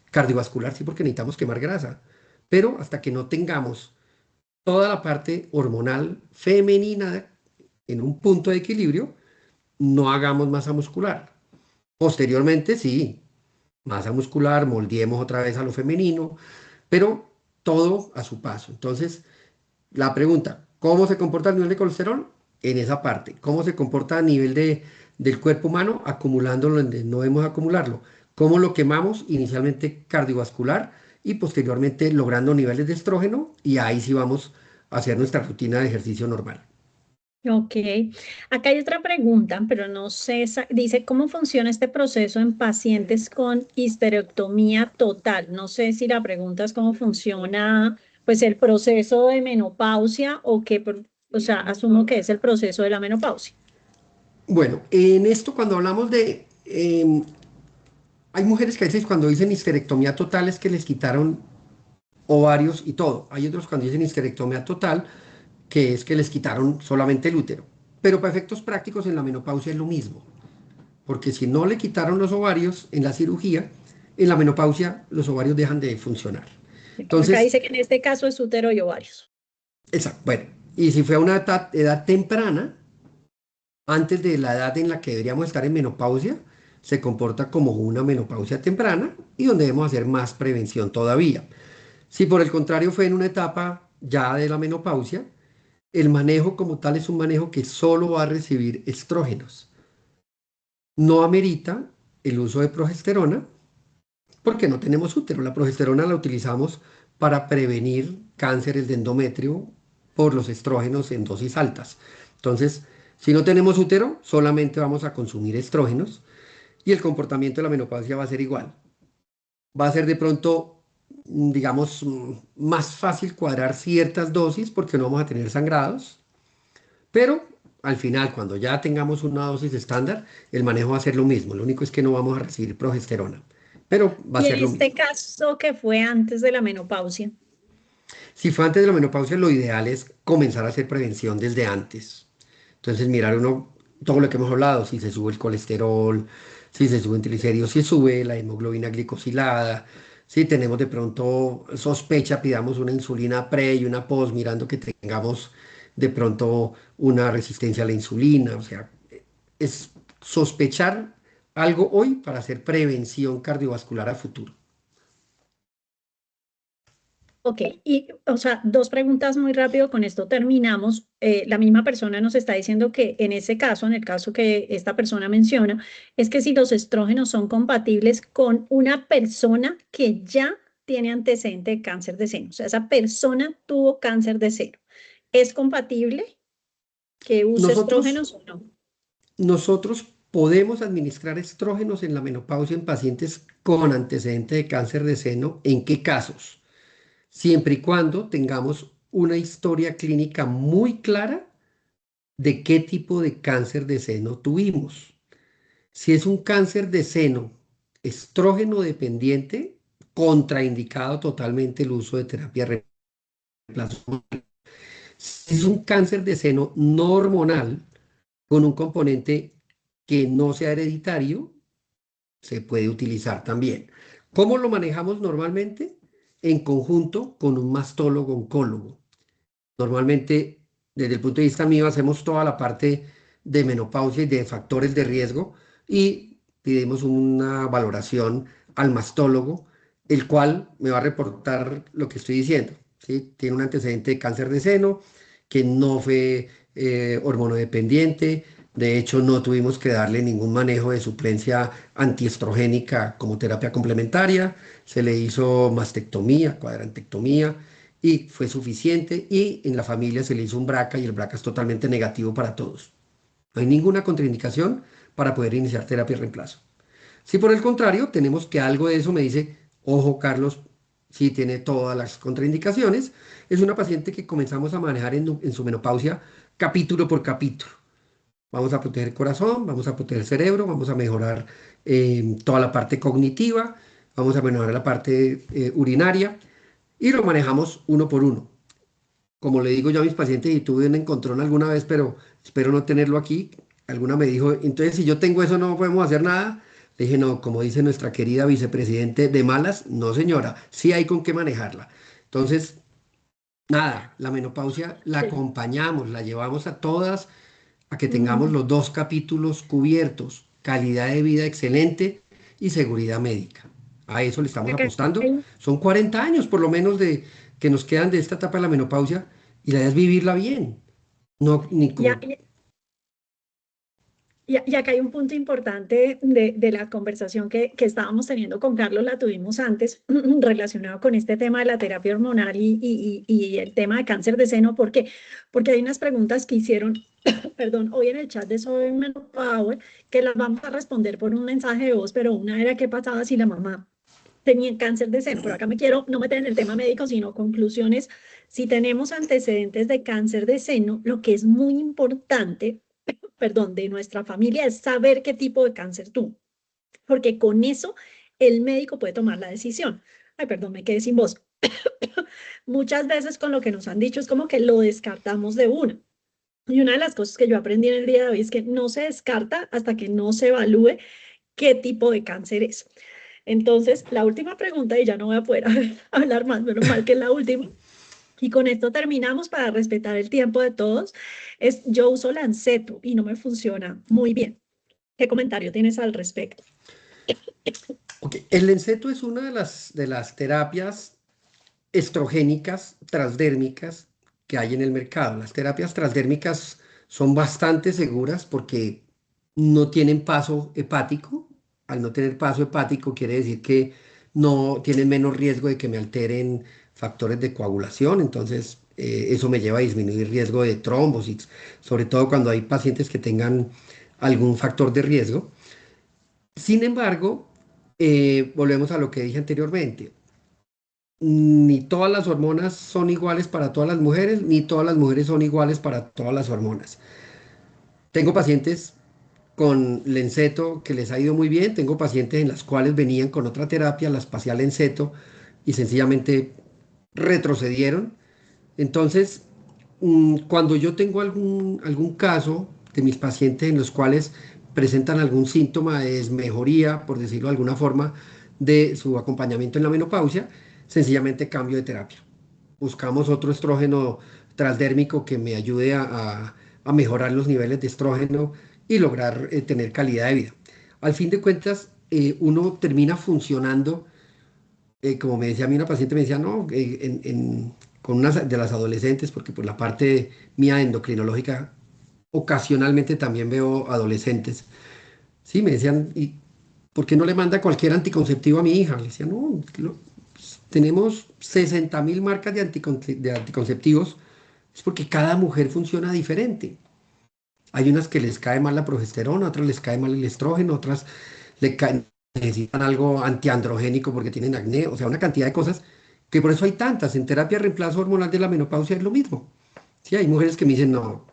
Cardiovascular sí, porque necesitamos quemar grasa, pero hasta que no tengamos toda la parte hormonal femenina en un punto de equilibrio, no hagamos masa muscular. Posteriormente, sí, masa muscular, moldeemos otra vez a lo femenino, pero todo a su paso. Entonces, la pregunta, ¿cómo se comporta el nivel de colesterol? En esa parte. ¿Cómo se comporta a nivel del cuerpo humano? Acumulándolo donde no debemos acumularlo. ¿Cómo lo quemamos? Inicialmente cardiovascular y posteriormente logrando niveles de estrógeno y ahí sí vamos a hacer nuestra rutina de ejercicio normal. Ok, acá hay otra pregunta, pero no sé, dice, ¿cómo funciona este proceso en pacientes con histerectomía total? No sé si la pregunta es cómo funciona, pues, el proceso de menopausia o qué, o sea, asumo que es el proceso de la menopausia. Bueno, en esto cuando hablamos de... hay mujeres que a veces cuando dicen histerectomía total es que les quitaron ovarios y todo. Hay otros cuando dicen histerectomía total que es que les quitaron solamente el útero. Pero para efectos prácticos en la menopausia es lo mismo, porque si no le quitaron los ovarios en la cirugía, en la menopausia los ovarios dejan de funcionar. Acá Entonces, dice que en este caso es útero y ovarios. exacto, bueno, y si fue a una edad temprana, antes de la edad en la que deberíamos estar en menopausia, se comporta como una menopausia temprana y donde debemos hacer más prevención todavía. Si por el contrario fue en una etapa ya de la menopausia, el manejo como tal es un manejo que solo va a recibir estrógenos. No amerita el uso de progesterona porque no tenemos útero. La progesterona la utilizamos para prevenir cánceres de endometrio por los estrógenos en dosis altas. Entonces, si no tenemos útero, solamente vamos a consumir estrógenos y el comportamiento de la menopausia va a ser igual. Va a ser de pronto, digamos, más fácil cuadrar ciertas dosis porque no vamos a tener sangrados. Pero al final, cuando ya tengamos una dosis estándar, el manejo va a ser lo mismo. Lo único es que no vamos a recibir progesterona, pero va a Y ser en lo este mismo. caso que fue antes de la menopausia. Si fue antes de la menopausia, lo ideal es comenzar a hacer prevención desde antes. Entonces, mirar uno, todo lo que hemos hablado, si se sube el colesterol, si se suben triglicéridos, si sube la hemoglobina glicosilada, si tenemos de pronto sospecha, pidamos una insulina pre y una post, mirando que tengamos de pronto una resistencia a la insulina. O sea, es sospechar algo hoy para hacer prevención cardiovascular a futuro. Ok, y o sea, dos preguntas muy rápido, con esto terminamos. La misma persona nos está diciendo que en ese caso, en el caso que esta persona menciona, es que si los estrógenos son compatibles con una persona que ya tiene antecedente de cáncer de seno, o sea, esa persona tuvo cáncer de seno, ¿es compatible que use Nosotros, estrógenos o no? nosotros podemos administrar estrógenos en la menopausia en pacientes con antecedente de cáncer de seno. ¿En qué casos? Siempre y cuando tengamos una historia clínica muy clara de qué tipo de cáncer de seno tuvimos. Si es un cáncer de seno estrógeno dependiente, contraindicado totalmente el uso de terapia reemplazo. Si es un cáncer de seno no hormonal con un componente que no sea hereditario, se puede utilizar también. ¿Cómo lo manejamos normalmente? En conjunto con un mastólogo oncólogo. Normalmente, desde el punto de vista mío, hacemos toda la parte de menopausia y de factores de riesgo y pedimos una valoración al mastólogo, el cual me va a reportar lo que estoy diciendo. ¿Sí? Tiene un antecedente de cáncer de seno, que no fue hormonodependiente. De hecho, no tuvimos que darle ningún manejo de suplencia antiestrogénica como terapia complementaria. Se le hizo mastectomía, cuadrantectomía y fue suficiente. Y en la familia se le hizo un BRCA y el BRCA es totalmente negativo para todos. No hay ninguna contraindicación para poder iniciar terapia de reemplazo. Si por el contrario tenemos que algo de eso me dice, ojo Carlos, si tiene todas las contraindicaciones, es una paciente que comenzamos a manejar en su menopausia capítulo por capítulo. Vamos a proteger corazón, vamos a proteger cerebro, vamos a mejorar toda la parte cognitiva, vamos a mejorar la parte urinaria y lo manejamos uno por uno. Como le digo yo a mis pacientes, y tuve un encontrón alguna vez, pero espero no tenerlo aquí, alguna me dijo, entonces si yo tengo eso no podemos hacer nada. Le dije, no, como dice nuestra querida vicepresidente, de malas, no señora, sí hay con qué manejarla. Entonces, nada, la menopausia la Sí. acompañamos, la llevamos a todas a que tengamos Mm, los dos capítulos cubiertos, calidad de vida excelente y seguridad médica. A eso le estamos acá apostando. hay- Son 40 años por lo menos de que nos quedan de esta etapa de la menopausia y la idea es vivirla bien. No, ni ya, como, y acá hay un punto importante de la conversación que estábamos teniendo con Carlos, la tuvimos antes, relacionado con este tema de la terapia hormonal y el tema de cáncer de seno. ¿Por qué? Porque hay unas preguntas que hicieron, perdón, hoy en el chat de Soy Power, que las vamos a responder por un mensaje de voz, pero una era qué pasaba si la mamá tenía cáncer de seno. Pero acá me quiero no meter en el tema médico, sino conclusiones. Si tenemos antecedentes de cáncer de seno, lo que es muy importante, perdón, de nuestra familia es saber qué tipo de cáncer tuvo, porque con eso el médico puede tomar la decisión. Ay, perdón, me quedé sin voz. Muchas veces con lo que nos han dicho es como que lo descartamos de una. Y una de las cosas que yo aprendí en el día de hoy es que no se descarta hasta que no se evalúe qué tipo de cáncer es. Entonces, la última pregunta, y ya no voy a poder hablar más, menos mal que es la última, y con esto terminamos para respetar el tiempo de todos, es yo uso Lanceto y no me funciona muy bien. ¿Qué comentario tienes al respecto? ok, el Lenceto es una de las terapias estrogénicas transdérmicas que hay en el mercado. Las terapias transdérmicas son bastante seguras porque no tienen paso hepático. Al no tener paso hepático quiere decir que no tienen menos riesgo de que me alteren factores de coagulación. Entonces, eso me lleva a disminuir riesgo de trombosis, sobre todo cuando hay pacientes que tengan algún factor de riesgo. Sin embargo, volvemos a lo que dije anteriormente, ni todas las hormonas son iguales para todas las mujeres, ni todas las mujeres son iguales para todas las hormonas. Tengo pacientes con Lenceto que les ha ido muy bien, tengo pacientes en las cuales venían con otra terapia, la espacial Lenceto, y sencillamente retrocedieron. Entonces, cuando yo tengo algún caso de mis pacientes en los cuales presentan algún síntoma de desmejoría, por decirlo de alguna forma, de su acompañamiento en la menopausia, sencillamente cambio de terapia. Buscamos otro estrógeno transdérmico que me ayude a mejorar los niveles de estrógeno y lograr tener calidad de vida. Al fin de cuentas, uno termina funcionando como me decía a mí una paciente, me decía, no, con una de las adolescentes, porque por la parte mía endocrinológica, ocasionalmente también veo adolescentes. Sí, me decían, ¿y por qué no le manda cualquier anticonceptivo a mi hija? Le decía, no, tenemos 60.000 marcas de anticonceptivos, es porque cada mujer funciona diferente. Hay unas que les cae mal la progesterona, otras les cae mal el estrógeno, otras necesitan algo antiandrogénico porque tienen acné, o sea, una cantidad de cosas que por eso hay tantas. En terapia de reemplazo hormonal de la menopausia es lo mismo. Sí, hay mujeres que me dicen, no,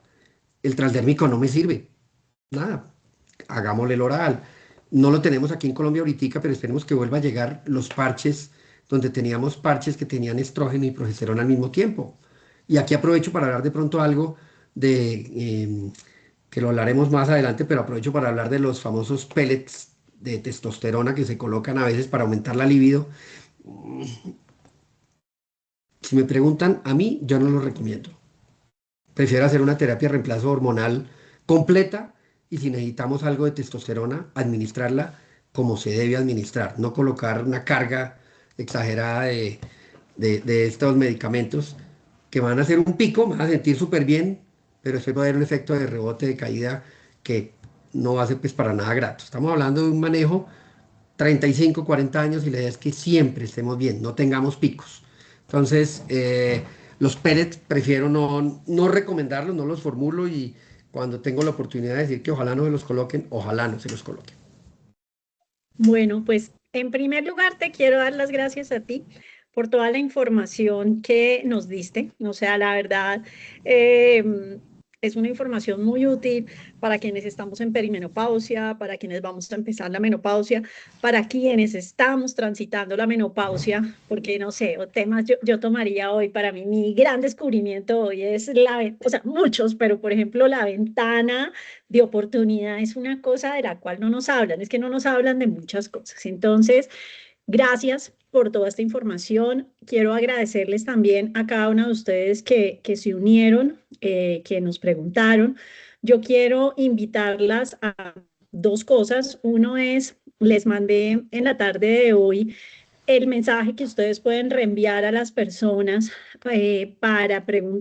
el transdérmico no me sirve, nada, hagámosle el oral. No lo tenemos aquí en Colombia ahorita, pero esperemos que vuelva a llegar los parches, donde teníamos parches que tenían estrógeno y progesterona al mismo tiempo. Y aquí aprovecho para hablar de pronto algo de, que lo hablaremos más adelante, pero aprovecho para hablar de los famosos pellets de testosterona que se colocan a veces para aumentar la libido. Si me preguntan a mí, yo no lo recomiendo. Prefiero hacer una terapia de reemplazo hormonal completa y si necesitamos algo de testosterona, administrarla como se debe administrar, no colocar una carga exagerada de estos medicamentos que van a hacer un pico, me van a sentir súper bien, pero después va a haber un efecto de rebote, de caída que no va a ser pues para nada grato. Estamos hablando de un manejo 35, 40 años y la idea es que siempre estemos bien, no tengamos picos. Entonces, los pellets prefiero no recomendarlos, no los formulo y cuando tengo la oportunidad de decir que ojalá no se los coloquen, ojalá no se los coloquen. Bueno, pues en primer lugar te quiero dar las gracias a ti por toda la información que nos diste. O sea, la verdad, es una información muy útil para quienes estamos en perimenopausia, para quienes vamos a empezar la menopausia, para quienes estamos transitando la menopausia, porque no sé, o temas yo tomaría hoy, para mí mi gran descubrimiento hoy es o sea, muchos, pero por ejemplo la ventana de oportunidad es una cosa de la cual no nos hablan, es que no nos hablan de muchas cosas. Entonces, gracias por toda esta información. Quiero agradecerles también a cada uno de ustedes que se unieron, que nos preguntaron. Yo quiero invitarlas a dos cosas. Uno es, les mandé en la tarde de hoy el mensaje que ustedes pueden reenviar a las personas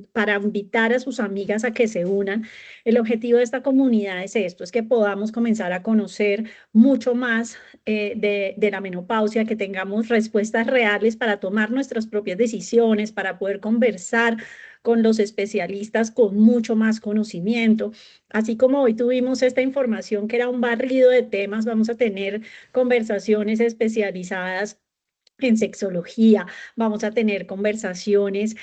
para invitar a sus amigas a que se unan. El objetivo de esta comunidad es esto, es que podamos comenzar a conocer mucho más de la menopausia, que tengamos respuestas reales para tomar nuestras propias decisiones, para poder conversar con los especialistas con mucho más conocimiento. Así como hoy tuvimos esta información que era un barrido de temas, vamos a tener conversaciones especializadas en sexología, vamos a tener conversaciones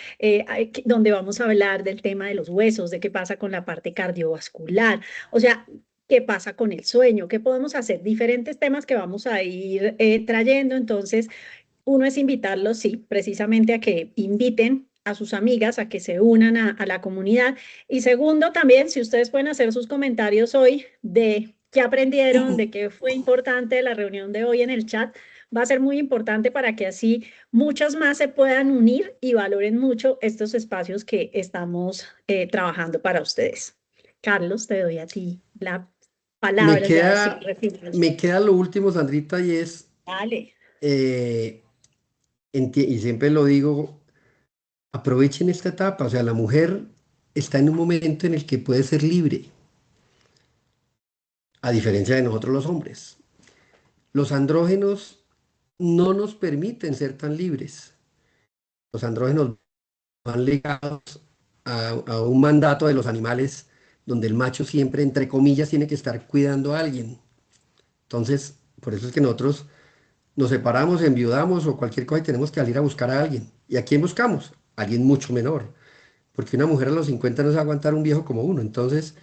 donde vamos a hablar del tema de los huesos, de qué pasa con la parte cardiovascular, o sea, qué pasa con el sueño, qué podemos hacer, diferentes temas que vamos a ir trayendo. Entonces, uno es invitarlos, sí, precisamente a que inviten a sus amigas a que se unan a la comunidad. Y segundo, también, si ustedes pueden hacer sus comentarios hoy de qué aprendieron, de qué fue importante la reunión de hoy en el chat, va a ser muy importante para que así muchas más se puedan unir y valoren mucho estos espacios que estamos trabajando para ustedes. Carlos, te doy a ti la Me palabra ya queda, cierre final. me queda lo último, Sandrita, y es, Dale. eh, y siempre lo digo, aprovechen esta etapa, o sea, la mujer está en un momento en el que puede ser libre, a diferencia de nosotros los hombres. Los andrógenos no nos permiten ser tan libres. Los andrógenos van ligados a un mandato de los animales donde el macho siempre, entre comillas, tiene que estar cuidando a alguien. Entonces, por eso es que nosotros nos separamos, enviudamos o cualquier cosa y tenemos que salir a buscar a alguien. ¿Y a quién buscamos? A alguien mucho menor. Porque una mujer a los 50 no se va a aguantar un viejo como uno. Entonces,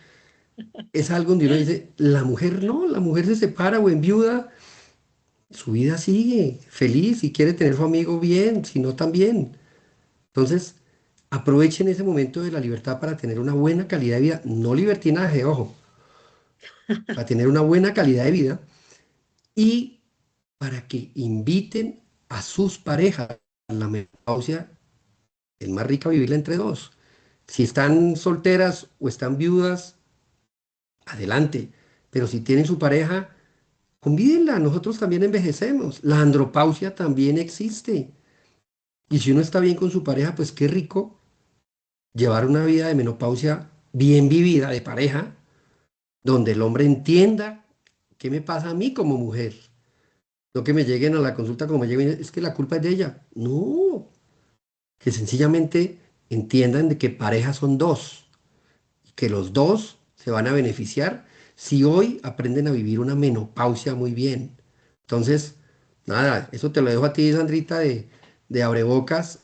es algo donde uno dice, la mujer no, la mujer se separa o enviuda, su vida sigue feliz y quiere tener su amigo bien, si no también. Entonces, aprovechen ese momento de la libertad para tener una buena calidad de vida, no libertinaje, ojo, para tener una buena calidad de vida y para que inviten a sus parejas. La menopausia es más rica vivirla entre dos. Si están solteras o están viudas, adelante. Pero si tienen su pareja, convídenla, nosotros también envejecemos. La andropausia también existe. Y si uno está bien con su pareja, pues qué rico llevar una vida de menopausia bien vivida de pareja, donde el hombre entienda qué me pasa a mí como mujer. No que me lleguen a la consulta como me lleguen, es que la culpa es de ella. No, que sencillamente entiendan de que parejas son dos, y que los dos se van a beneficiar si hoy aprenden a vivir una menopausia muy bien. Entonces, nada, eso te lo dejo a ti, Sandrita, de abrebocas.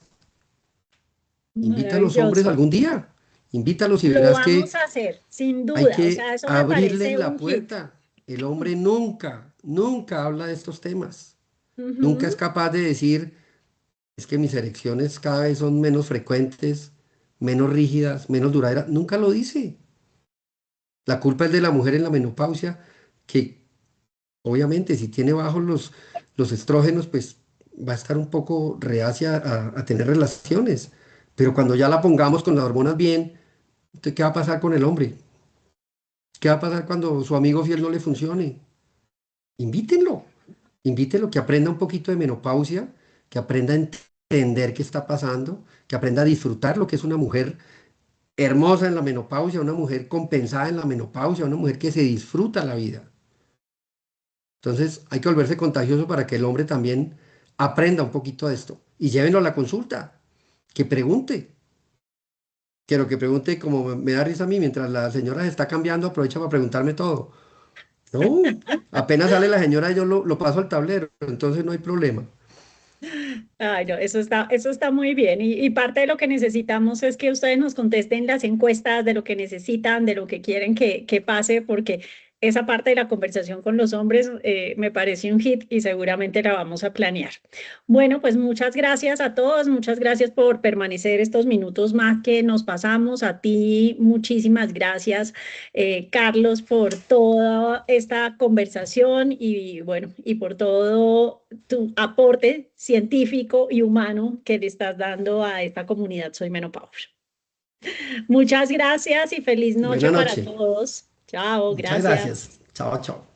Invita a los hombres Maravilloso. algún día. Invítalos y Lo verás vamos que a hacer, sin hay duda. O sea, que eso me abrirles parece la un hit. puerta. El hombre nunca, nunca habla de estos temas. Nunca es Ujú. capaz de decir, es que mis erecciones cada vez son menos frecuentes, menos rígidas, menos duraderas. Nunca lo dice. La culpa es de la mujer en la menopausia, que obviamente si tiene bajos los estrógenos, pues va a estar un poco reacia a tener relaciones. Pero cuando ya la pongamos con las hormonas bien, entonces, ¿qué va a pasar con el hombre? ¿Qué va a pasar cuando su amigo fiel no le funcione? Invítenlo, invítenlo, que aprenda un poquito de menopausia, que aprenda a entender qué está pasando, que aprenda a disfrutar lo que es una mujer hermosa en la menopausia, una mujer compensada en la menopausia, una mujer que se disfruta la vida. Entonces hay que volverse contagioso para que el hombre también aprenda un poquito de esto y llévenlo a la consulta, que pregunte. Quiero que pregunte como me da risa a mí, mientras la señora se está cambiando, aprovecha para preguntarme todo. No, apenas sale la señora, yo lo paso al tablero, entonces no hay problema. Ay, no, eso está muy bien. Y parte de lo que necesitamos es que ustedes nos contesten las encuestas de lo que necesitan, de lo que quieren que pase, porque esa parte de la conversación con los hombres me parece un hit y seguramente la vamos a planear. Bueno, pues muchas gracias a todos, muchas gracias por permanecer estos minutos más que nos pasamos. A ti, muchísimas gracias, Carlos, por toda esta conversación y bueno, y por todo tu aporte científico y humano que le estás dando a esta comunidad Soy Menopausia. Muchas gracias y feliz noche Buena para noche. todos. Chao, Muchas gracias. gracias. Chao, chao.